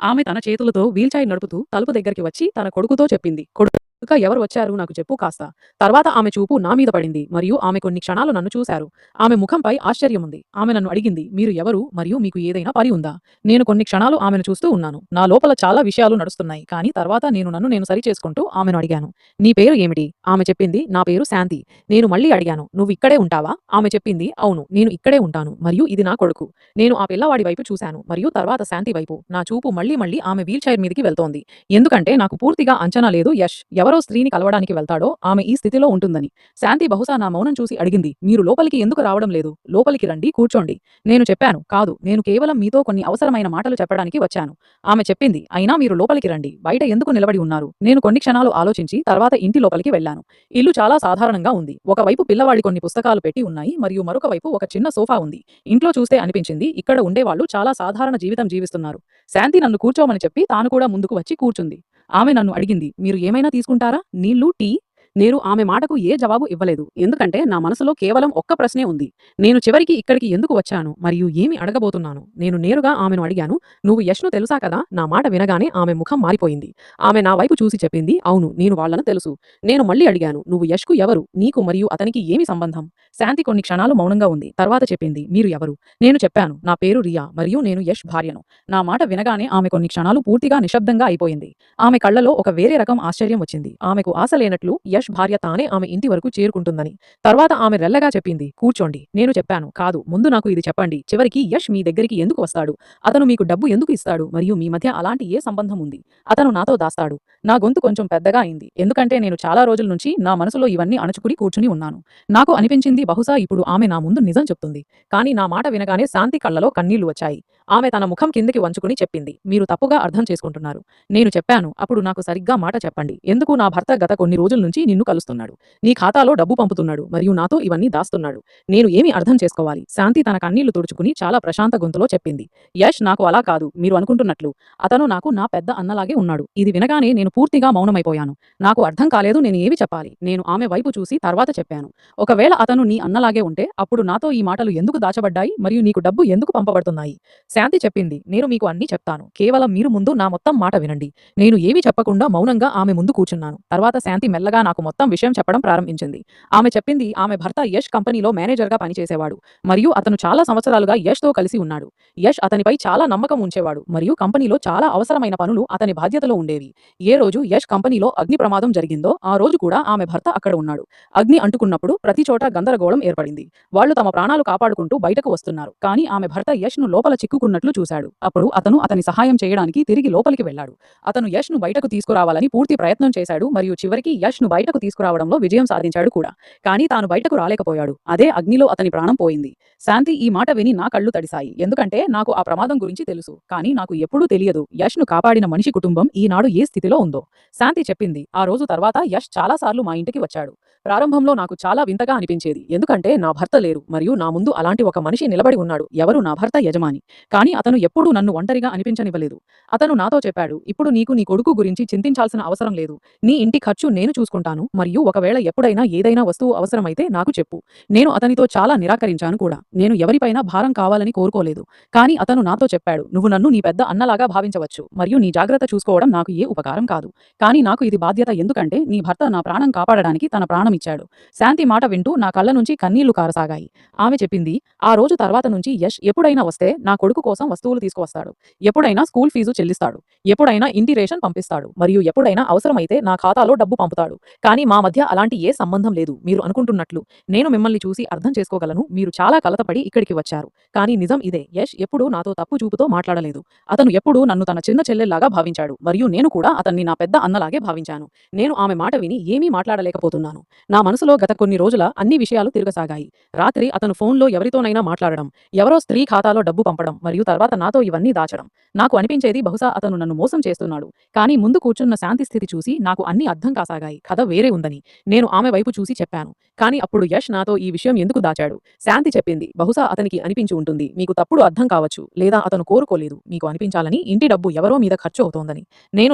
Speaker 1: ఆమె తన చేతులతో వీల్ చైర్ నడుపుతూ తలుపు దగ్గరికి వచ్చి తన కొడుకుతో చెప్పింది, కొడుకా ఎవరు వచ్చారు? నాకు చెప్పు కాస్త. తర్వాత ఆమె చూపు నా మీద పడింది మరియు ఆమె కొన్ని క్షణాలు నన్ను చూశారు. ఆమె ముఖంపై ఆశ్చర్యం ఉంది. ఆమె నన్ను అడిగింది, మీరు ఎవరు మరియు మీకు ఏదైనా పని ఉందా? నేను కొన్ని క్షణాలు ఆమెను చూస్తూ ఉన్నాను. నా లోపల చాలా విషయాలు నడుస్తున్నాయి, కానీ తర్వాత నన్ను నేను సరి చేసుకుంటూ ఆమెను అడిగాను, నీ పేరు ఏమిటి? ఆమె చెప్పింది, నా పేరు శాంతి. నేను మళ్ళీ అడిగాను, నువ్వు ఇక్కడే ఉంటావా? ఆమె చెప్పింది, అవును, నేను ఇక్కడే ఉంటాను మరియు ఇది నా కొడుకు. నేను ఆ పిల్లవాడి వైపు చూశాను మరియు తర్వాత శాంతి వైపు. నా చూపు మళ్ళీ ఆమె వీల్ చైర్ మీదకి వెళ్తోంది, ఎందుకంటే నాకు పూర్తిగా అంచనా లేదు యష్ ఎవరో స్త్రీని కలవడానికి వెళ్తాడో ఆమె ఈ స్థితిలో ఉంటుందని. శాంతి బహుశా నా మౌనం చూసి అడిగింది, మీరు లోపలికి ఎందుకు రావడం లేదు? లోపలికి రండి, కూర్చోండి. నేను చెప్పాను, కాదు, నేను కేవలం మీతో కొన్ని అవసరమైన మాటలు చెప్పడానికి వచ్చాను. ఆమె చెప్పింది, అయినా మీరు లోపలికి రండి, బయట ఎందుకు నిలబడి ఉన్నారు? నేను కొన్ని క్షణాలు ఆలోచించి తర్వాత ఇంటి లోపలికి వెళ్ళాను. ఇల్లు చాలా సాధారణంగా ఉంది. ఒకవైపు పిల్లవాడి కొన్ని పుస్తకాలు పెట్టి ఉన్నాయి మరియు మరొక వైపు ఒక చిన్న సోఫా ఉంది. ఇంట్లో చూస్తే అనిపించింది ఇక్కడ ఉండేవాళ్ళు చాలా సాధారణ జీవితం జీవిస్తున్నారు. శాంతి నన్ను కూర్చోమని చెప్పి తాను కూడా ముందుకు వచ్చి కూర్చుంది. ఆమె నన్ను అడిగింది, మీరు ఏమైనా తీసుకుంటారా? నీళ్లు, టీ?
Speaker 2: నేను ఆమె మాటకు ఏ జవాబు ఇవ్వలేదు, ఎందుకంటే నా మనసులో కేవలం ఒక్క ప్రశ్నే ఉంది. నేను చివరికి ఇక్కడికి ఎందుకు వచ్చాను మరియు ఏమి అడగబోతున్నాను? నేను నేరుగా ఆమెను అడిగాను, "నువ్వు యష్‌ను తెలుసా కదా?" నా మాట వినగానే ఆమె ముఖం మారిపోయింది. ఆమె నా వైపు చూసి చెప్పింది, "అవును, నేను వాళ్ళను తెలుసు." నేను మళ్ళీ అడిగాను, "నువ్వు యష్‌కు ఎవరు? నీకు మరియు అతనికి ఏమి సంబంధం?" శాంతి కొన్ని క్షణాలు మౌనంగా ఉంది. తర్వాత చెప్పింది, "మీరు ఎవరు?" నేను చెప్పాను, "నా పేరు రియా మరియు నేను యష్ భార్యను." నా మాట వినగానే ఆమె కొన్ని క్షణాలు పూర్తిగా నిశ్శబ్దంగా అయిపోయింది. ఆమె కళ్ళలో ఒక వేరే రకం ఆశ్చర్యం వచ్చింది. ఆమెకు ఆశ లేనట్లు యష్ భార్య తానే ఆమె ఇంటి వరకు చేరుకుంటుందని. తర్వాత ఆమె రెల్లగా చెప్పింది, "కూర్చోండి." నేను చెప్పాను, "కాదు, ముందు నాకు ఇది చెప్పండి. చివరికి యష్ మీ దగ్గరికి ఎందుకు వస్తాడు? అతను మీకు డబ్బు ఎందుకు ఇస్తాడు మరియు మీ మధ్య అలాంటి ఏ సంబంధం ఉంది? అతను నాతో దాస్తాడు." నా గొంతు కొంచెం పెద్దగా అయింది, ఎందుకంటే నేను చాలా రోజుల నుంచి నా మనసులో ఇవన్నీ అణచుకుని కూర్చుని ఉన్నాను. నాకు అనిపించింది బహుశా ఇప్పుడు ఆమె నా ముందు నిజం చెప్తుంది. కానీ నా మాట వినగానే శాంతి కళ్ళలో కన్నీళ్లు వచ్చాయి. ఆమె తన ముఖం కిందికి వంచుకుని చెప్పింది, "మీరు తప్పుగా అర్థం చేసుకుంటున్నారు." నేను చెప్పాను, "అప్పుడు నాకు సరిగ్గా మాట చెప్పండి. ఎందుకు నా భర్త గత కొన్ని రోజుల నుంచి నిన్ను కలుస్తున్నాడు? నీ ఖాతాలో డబ్బు పంపుతున్నాడు మరియు నాతో ఇవన్నీ దాస్తున్నాడు. నేను ఏమి అర్థం చేసుకోవాలి?" శాంతి తన కన్నీళ్లు తుడుచుకుని చాలా ప్రశాంత గొంతులో చెప్పింది, "యష్ నాకు అలా కాదు మీరు అనుకుంటున్నట్లు. అతను నాకు నా పెద్ద అన్నలాగే ఉన్నాడు." ఇది వినగానే నేను పూర్తిగా మౌనమైపోయాను. నాకు అర్థం కాలేదు నేను ఏమి చెప్పాలి. నేను ఆమె వైపు చూసి తర్వాత చెప్పాను, "ఒకవేళ అతను నీ అన్నలాగే ఉంటే అప్పుడు నాతో ఈ మాటలు ఎందుకు దాచబడ్డాయి మరియు నీకు డబ్బు ఎందుకు పంపబడుతున్నాయి?" శాంతి చెప్పింది, "నేను మీకు అన్నీ చెప్తాను. కేవలం మీరు ముందు నా మొత్తం మాట వినండి." నేను ఏమీ చెప్పకుండా మౌనంగా ఆమె ముందు కూర్చున్నాను. తర్వాత శాంతి మెల్లగా నాకు మొత్తం విషయం చెప్పడం ప్రారంభించింది. ఆమె చెప్పింది, ఆమె భర్త యష్ కంపెనీలో మేనేజర్‌గా పనిచేసేవాడు మరియు అతను చాలా సంవత్సరాలుగా యష్‌తో కలిసి ఉన్నాడు. యష్ అతనిపై చాలా నమ్మకం ఉంచేవాడు మరియు కంపెనీలో చాలా అవసరమైన పనులు అతని బాధ్యతలో ఉండేవి. ఏ రోజు యష్ కంపెనీలో అగ్ని ప్రమాదం జరిగిందో ఆ రోజు కూడా ఆమె భర్త అక్కడ ఉన్నాడు. అగ్ని అంటుకున్నప్పుడు ప్రతి చోట గందరగోళం ఏర్పడింది. వాళ్ళు తమ ప్రాణాలు కాపాడుకుంటూ బయటకు వస్తున్నారు. కానీ ఆమె భర్త యష్‌ను లోపల చిక్కుకున్నట్లు చూశాడు. అప్పుడు అతను అతని సహాయం చేయడానికి తిరిగి లోపలికి వెళ్ళాడు. అతను యష్‌ను బయటకు తీసుకురావాలని పూర్తి ప్రయత్నం చేశాడు మరియు చివరికి యష్‌ను బయటకు తీసుకురావడంలో విజయం సాధించాడు కూడా. కానీ తాను బయటకు రాలేకపోయాడు. అదే అగ్నిలో అతని ప్రాణం పోయింది. శాంతి ఈ మాట విని నా కళ్ళు తడిశాయి. ఎందుకంటే నాకు ఆ ప్రమాదం గురించి తెలుసు. కానీ నాకు ఎప్పుడూ తెలియదు యష్‌ను కాపాడిన మనిషి కుటుంబం ఈనాడు ఏ స్థితిలో ఉందో. శాంతి చెప్పింది, "ఆ రోజు తర్వాత యష్ చాలా సార్లు మా ఇంటికి వచ్చాడు. ప్రారంభంలో నాకు చాలా వింతగా అనిపించేది, ఎందుకంటే నా భర్త లేరు మరియు నా ముందు అలాంటి ఒక మనిషి నిలబడి ఉన్నాడు. ఎవరు? నా భర్త యజమాని. కానీ అతను ఎప్పుడూ నన్ను ఒంటరిగా అనిపించనివ్వలేదు. అతను నాతో చెప్పాడు, ఇప్పుడు నీకు నీ కొడుకు గురించి చింతించాల్సిన అవసరం లేదు. నీ ఇంటి ఖర్చు నేను చూసుకుంటాను మరియు ఒకవేళ ఎప్పుడైనా ఏదైనా వస్తువు అవసరమైతే నాకు చెప్పు. నేను అతనితో చాలా నిరాకరించాను కూడా. నేను ఎవరిపైనా భారం కావాలని కోరుకోలేదు. కానీ అతను నాతో చెప్పాడు, నువ్వు నన్ను నీ పెద్ద అన్నలాగా భావించవచ్చు మరియు నీ జాగ్రత్త చూసుకోవడం నాకు ఏ ఉపకారం కాదు. కానీ నాకు ఇది బాధ్యత, ఎందుకంటే నీ భర్త నా ప్రాణం కాపాడడానికి తన ప్రాణం ఇచ్చాడు." శాంతి మాట వింటూ నా కళ్ళ నుంచి కన్నీళ్లు కారసాగాయి. ఆమె చెప్పింది, "ఆ రోజు తర్వాత నుంచి యష్ ఎప్పుడైనా వస్తే నా కొడుకు కోసం వస్తువులు తీసుకువస్తాడు. ఎప్పుడైనా స్కూల్ ఫీజు చెల్లిస్తాడు. ఎప్పుడైనా ఇంటి రేషన్ పంపిస్తాడు మరియు ఎప్పుడైనా అవసరమైతే నా ఖాతాలో డబ్బు పంపుతాడు. కానీ మా మధ్య అలాంటి ఏ సంబంధం లేదు మీరు అనుకుంటున్నట్లు. నేను మిమ్మల్ని చూసి అర్థం చేసుకోగలను. మీరు చాలా కలతపడి ఇక్కడికి వచ్చారు. కానీ నిజం ఇదే, యష్ ఎప్పుడూ నాతో తప్పు చూపుతో మాట్లాడలేదు. అతను ఎప్పుడూ నన్ను తన చిన్న చెల్లెల్లాగా భావించాడు మరియు నేను కూడా అతన్ని నా పెద్ద అన్నలాగే భావించాను." నేను ఆమె మాట విని ఏమీ మాట్లాడలేకపోతున్నాను. నా మనసులో గత కొన్ని రోజుల అన్ని విషయాలు తిరగసాగాయి. రాత్రి అతను ఫోన్లో ఎవరితోనైనా మాట్లాడడం, ఎవరో స్త్రీ ఖాతాలో డబ్బు పంపడం మరియు తర్వాత నాతో ఇవన్నీ దాచడం. నాకు అనిపించేది బహుశా అతను నన్ను మోసం చేస్తున్నాడు. కానీ ముందు కూర్చున్న శాంతి స్థితి చూసి నాకు అన్నీ అర్థం కాసాగాయి. కథ వేరే ఉందని నేను ఆమె వైపు చూసి చెప్పాను. కానీ అప్పుడు యష్ నాతో ఈ విషయం ఎందుకు దాచాడు? శాంతి చెప్పింది, "బహుశా అతనికి అనిపించి ఉంటుంది. మీకు తప్పుడు అర్థం కావచ్చు లేదా అతను కోరుకోలేదు మీకు అనిపించాలని ఇంటి డబ్బు ఎవరో మీద ఖర్చు అవుతోందని." నేను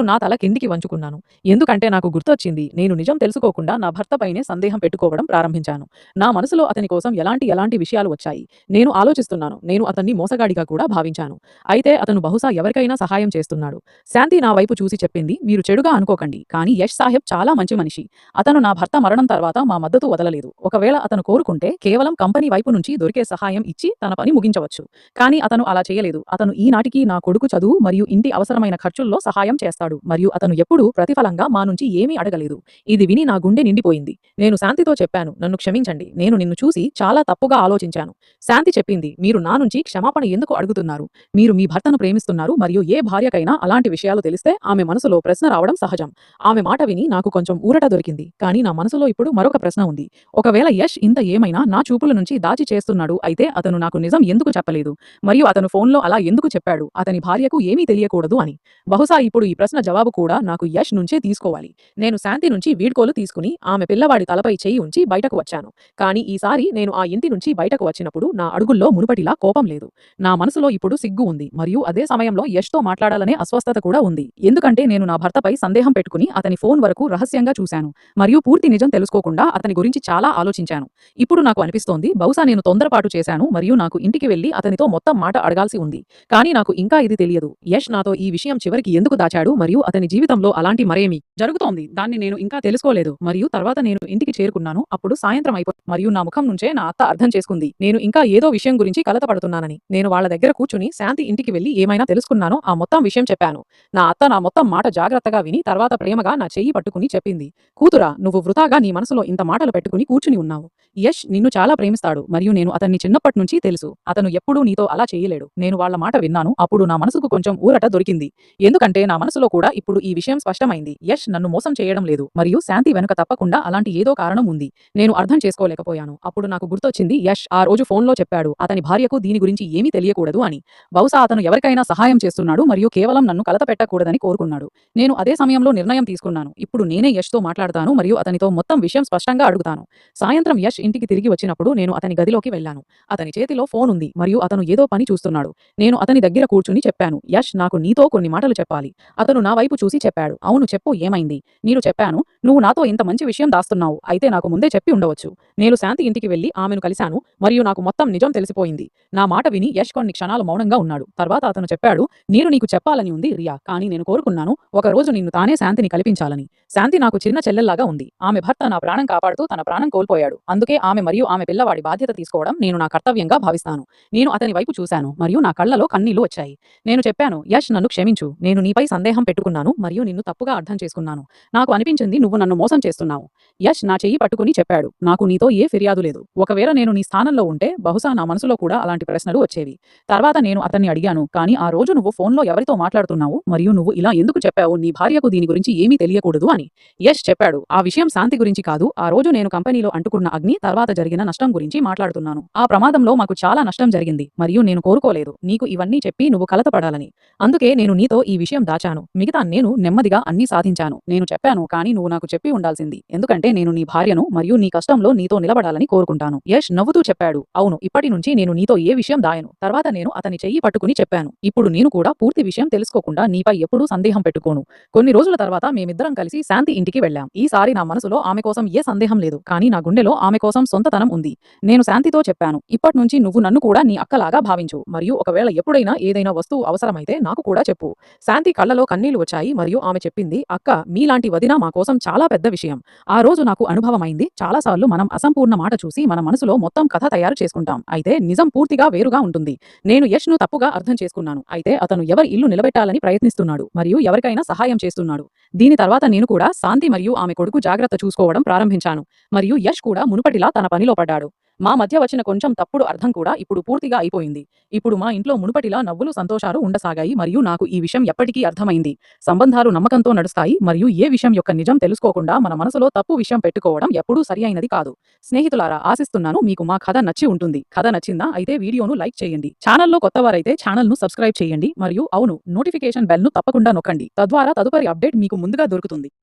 Speaker 2: నా తల కిందికి వంచుకున్నాను. ఎందుకంటే నాకు గుర్తొచ్చింది, నేను నిజం తెలుసుకోకుండా నా భర్తపైనే సందేహం పెట్టుకోవడం ప్రారంభించాను. నా మనసులో అతని కోసం ఎలాంటి విషయాలు వచ్చాయి. నేను ఆలోచిస్తున్నాను, నేను అతన్ని మోసగాడిగా కూడా భావించాను. అయితే అతను బహుశా ఎవరికైనా సహాయం చేస్తున్నాడు. శాంతి నా వైపు చూసి చెప్పింది, "మీరు చెడుగా అనుకోకండి. కానీ యష్ సాహెబ్ చాలా మంచి మనిషి. అతను నా భర్త మరణం తర్వాత మా మద్దతు వదలలేదు. ఒకవేళ అతను కోరుకుంటే కేవలం కంపెనీ వైపు నుంచి దొరికే సహాయం ఇచ్చి తన పని ముగించవచ్చు. కానీ అతను అలా చేయలేదు. అతను ఈనాటికి నా కొడుకు చదువు మరియు ఇంటి అవసరమైన ఖర్చుల్లో సహాయం చేస్తాడు మరియు అతను ఎప్పుడూ ప్రతిఫలంగా మా నుంచి ఏమీ అడగలేదు." ఇది విని నా గుండె నిండిపోయింది. నేను శాంతితో చెప్పాను, "నన్ను క్షమించండి. నేను నిన్ను చూసి చాలా తప్పుగా ఆలోచించాను." శాంతి చెప్పింది, "మీరు నా నుంచి క్షమాపణ ఎందుకు అడుగుతున్నారు? మీరు మీ భర్తను ప్రేమిస్తున్నారు మరియు ఏ భార్యకైనా అలాంటి విషయాలు తెలిస్తే ఆమె మనసులో ప్రశ్న రావడం సహజం." ఆమె మాట విని నాకు కొంచెం ఊరట దొరికింది. కానీ నా మనసులో ఇప్పుడు మరొక ప్రశ్న ఉంది. ఒకవేళ యష్ ఇంత ఏమైనా నా చూపుల నుంచి దాచి చేస్తున్నాడు అయితే అతను నాకు నిజం ఎందుకు చెప్పలేదు మరియు అతను ఫోన్లో అలా ఎందుకు చెప్పాడు అతని భార్యకు ఏమీ తెలియకూడదు అని? బహుశా ఇప్పుడు ఈ ప్రశ్న జవాబు కూడా నాకు యష్ నుంచే తీసుకోవాలి. నేను శాంతి నుంచి వీడ్కోలు తీసుకుని ఆమె పిల్లవాడి తలపై చేయి ఉంచి బయటకు వచ్చాను. కానీ ఈసారి నేను ఆ ఇంటి నుంచి బయటకు వచ్చినప్పుడు నా అడుగుల్లో మునుపటిలా కోపం లేదు. నా మనసులో ఇప్పుడు సిగ్గు ఉంది మరియు అదే సమయంలో యష్‌తో మాట్లాడాలనే అస్వస్థత కూడా ఉంది. ఎందుకంటే నేను నా భర్తపై సందేహం పెట్టుకుని అతని ఫోన్ వరకు రహస్యంగా చూశాను. చేశాను మరియు పూర్తి నిజం తెలుసుకోకుండా అతని గురించి చాలా ఆలోచించాను. ఇప్పుడు నాకు అనిపిస్తోంది బహుశా నేను తొందరపాటు చేశాను మరియు నాకు ఇంటికి వెళ్లి అతనితో మొత్తం మాట అడగాల్సి ఉంది. కానీ నాకు ఇంకా ఇది తెలియదు. యష్ నాతో ఈ విషయం చివరికి ఎందుకు దాచాడు మరియు అతని జీవితంలో అలాంటి మరేమి జరుగుతోంది దాన్ని నేను ఇంకా తెలుసుకోలేదు. మరియు తర్వాత నేను ఇంటికి చేరుకున్నాను. అప్పుడు సాయంత్రం అయిపోయింది మరియు నా ముఖం నుంచే నా అత్త అర్థం చేసుకుంది నేను ఇంకా ఏదో విషయం గురించి కలతపడుతున్నానని. నేను వాళ్ళ దగ్గర కూర్చుని శాంతి ఇంటికి వెళ్లి ఏమైనా తెలుసుకున్నానో ఆ మొత్తం విషయం చెప్పాను. నా అత్త నా మొత్తం మాట జాగ్రత్తగా విని తర్వాత ప్రేమగా నా చెయ్యి పట్టుకుని చెప్పింది, కూతురా, నువ్వు వృథాగా నీ మనసులో ఇంత మాటలు పెట్టుకుని కూర్చుని ఉన్నావు. యష్ నిన్ను చాలా ప్రేమిస్తాడు మరియు నేను అతన్ని చిన్నప్పటి నుంచి తెలుసు. అతను ఎప్పుడూ నీతో అలా చేయలేడు. నేను వాళ్ళ మాట విన్నాను. అప్పుడు నా మనసుకు కొంచెం ఊరట దొరికింది. ఎందుకంటే నా మనసులో కూడా ఇప్పుడు ఈ విషయం స్పష్టమైంది. యష్ నన్ను మోసం చేయడం లేదు మరియు శాంతి వెనుక తప్పకుండా అలాంటి ఏదో కారణం ఉంది. నేను అర్థం చేసుకోలేకపోయాను. అప్పుడు నాకు గుర్తొచ్చింది యష్ ఆ రోజు ఫోన్లో చెప్పాడు అతని భార్యకు దీని గురించి ఏమీ తెలియకూడదు అని. బహుశా అతను ఎవరికైనా సహాయం చేస్తున్నాడు మరియు కేవలం నన్ను కలత పెట్టకూడదని కోరుకున్నాడు. నేను అదే సమయంలో నిర్ణయం తీసుకున్నాను. ఇప్పుడు నేనే యష్తో మాట్లాడతాను మరియు అతనితో మొత్తం విషయం స్పష్టంగా అడుగుతాను. సాయంత్రం యష్ ఇంటికి తిరిగి వచ్చినప్పుడు నేను అతని గదిలోకి వెళ్ళాను. అతని చేతిలో ఫోన్ ఉంది మరియు అతను ఏదో పని చూస్తున్నాడు. నేను అతని దగ్గర కూర్చుని చెప్పాను, యష్, నాకు నీతో కొన్ని మాటలు చెప్పాలి. అతను నా వైపు చూసి చెప్పాడు, అవును చెప్పు, ఏమైంది? నేను చెప్పాను, నువ్వు నాతో ఇంత మంచి విషయం దాస్తున్నావు, అయితే నాకు ముందే చెప్పి ఉండవచ్చు. నేను శాంతి ఇంటికి వెళ్లి ఆమెను కలిశాను మరియు నాకు మొత్తం నిజం తెలిసిపోయింది. నా మాట విని యష్ కొన్ని క్షణాలు మౌనంగా ఉన్నాడు. తర్వాత అతను చెప్పాడు, నేను నీకు చెప్పాలని ఉంది రియా, కానీ నేను కోరుకున్నాను ఒక రోజు నిన్ను తానే శాంతిని కల్పించాలని. శాంతి నాకు చిన్న చెల్లెల్లాగా ఉంది. ఆమె భర్త నా ప్రాణం కాపాడుతూ తన ప్రాణం కోల్పోయాడు. అందుకే ఆమె మరియు ఆమె పిల్లవాడి బాధ్యత తీసుకోవడం నేను నా కర్తవ్యంగా భావిస్తాను. నేను అతని వైపు చూశాను మరియు నా కళ్ళలో కన్నీళ్లు వచ్చాయి. నేను చెప్పాను, యష్, నన్ను క్షమించు. నేను నీపై సందేహం పెట్టుకున్నాను మరియు నిన్ను తప్పుగా అర్థం చేసుకున్నాను. నాకు అనిపించింది నువ్వు నన్ను మోసం చేస్తున్నావు. యష్ నా చెయ్యి పట్టుకుని చెప్పాడు, నాకు నీతో ఏ ఫిర్యాదు లేదు. ఒకవేళ నేను నీ స్థానంలో ఉంటే బహుశా నా మనసులో కూడా అలాంటి ప్రశ్నలు వచ్చేవి. తర్వాత నేను అతన్ని అడిగాను, కానీ ఆ రోజు నువ్వు ఫోన్లో ఎవరితో మాట్లాడుతున్నావు మరియు నువ్వు ఇలా ఎందుకు చెప్పావు నీ భార్యకు దీని గురించి ఏమీ తెలియకూడదు అని? యష్ చెప్పాడు, ఆ విషయం శాంతి గురించి కాదు. ఆ రోజు నేను కంపెనీలో అంటుకున్న అగ్ని తర్వాత జరిగిన నష్టం గురించి మాట్లాడుతున్నాను. ఆ ప్రమాదంలో మాకు చాలా నష్టం జరిగింది మరియు నేను కోరుకోలేదు నీకు ఇవన్నీ చెప్పి నువ్వు కలతపడాలని. అందుకే నేను నీతో ఈ విషయం దాచాను. మిగతా నేను నెమ్మదిగా అన్నీ సాధించాను. నేను చెప్పాను, కానీ నువ్వు నాకు చెప్పి ఉండాల్సింది, ఎందుకంటే నేను నీ భార్యను మరియు నీ కష్టంలో నీతో నిలబడాలని కోరుకుంటాను. యష్ నవ్వుతూ చెప్పాడు, అవును, ఇప్పటి నుంచి నేను నీతో ఏ విషయం దాయను. తర్వాత నేను అతని చెయ్యి పట్టుకుని చెప్పాను, ఇప్పుడు నేను కూడా పూర్తి విషయం తెలుసుకోకుండా నీపై ఎప్పుడూ సందేహం పెట్టుకోను. కొన్ని రోజుల తర్వాత మేమిద్దరం కలిసి శాంతి ఇంటికి వెళ్ళాం. ఈసారి నా మనసులో ఆమె కోసం ఏ సందేహం లేదు, కానీ నా గుండెలో ఆమె కోసం సొంతతనం ఉంది. నేను శాంతితో చెప్పాను, ఇప్పటి నుంచి నువ్వు నన్ను కూడా నీ అక్కలాగా భావించు మరియు ఒకవేళ ఎప్పుడైనా ఏదైనా వస్తువు అవసరమైతే నాకు కూడా చెప్పు. శాంతి కళ్ళలో కన్నీళ్లు వచ్చాయి మరియు ఆమె చెప్పింది, అక్క, మీలాంటి వదిన మా కోసం చాలా పెద్ద విషయం. ఆ రోజు నాకు అనుభవమైంది, చాలాసార్లు మనం అసంపూర్ణ మాట చూసి మన మనసులో మొత్తం కథ తయారు చేసుకుంటాం, అయితే నిజం పూర్తిగా వేరుగా ఉంటుంది. నేను యష్ ను తప్పుగా అర్థం చేసుకున్నాను, అయితే అతను ఎవరి ఇల్లు నిలబెట్టాలని ప్రయత్నిస్తున్నాడు మరియు ఎవరికైనా సహాయం చేస్తున్నాడు. దీని తర్వాత నేను కూడా శాంతి మరియు ఆమె కొడుకు జాగ్రత్త చూసుకోవడం ప్రారంభించాను మరియు యష్ కూడా మునుపటిలా తన పనిలో పడ్డాడు. మా మధ్య వచ్చిన కొంచెం తప్పుడు అర్థం కూడా ఇప్పుడు పూర్తిగా అయిపోయింది. ఇప్పుడు మా ఇంట్లో మునుపటిలా నవ్వులు సంతోషాలు ఉండసాగాయి మరియు నాకు ఈ విషయం ఎప్పటికీ అర్థమైంది. సంబంధాలు నమ్మకంతో నడుస్తాయి మరియు ఏ విషయం యొక్క నిజం తెలుసుకోకుండా మన మనసులో తప్పు విషయం పెట్టుకోవడం ఎప్పుడూ సరి అయినది కాదు. స్నేహితులారా, ఆశిస్తున్నాను మీకు మా కథ నచ్చి ఉంటుంది. కథ నచ్చిందా? అయితే వీడియోను లైక్ చేయండి. ఛానల్లో కొత్తవారైతే ఛానల్ను సబ్స్క్రైబ్ చేయండి మరియు అవును, నోటిఫికేషన్ బెల్ను తప్పకుండా నొక్కండి. తద్వారా తదుపరి అప్డేట్ మీకు ముందుగా దొరుకుతుంది.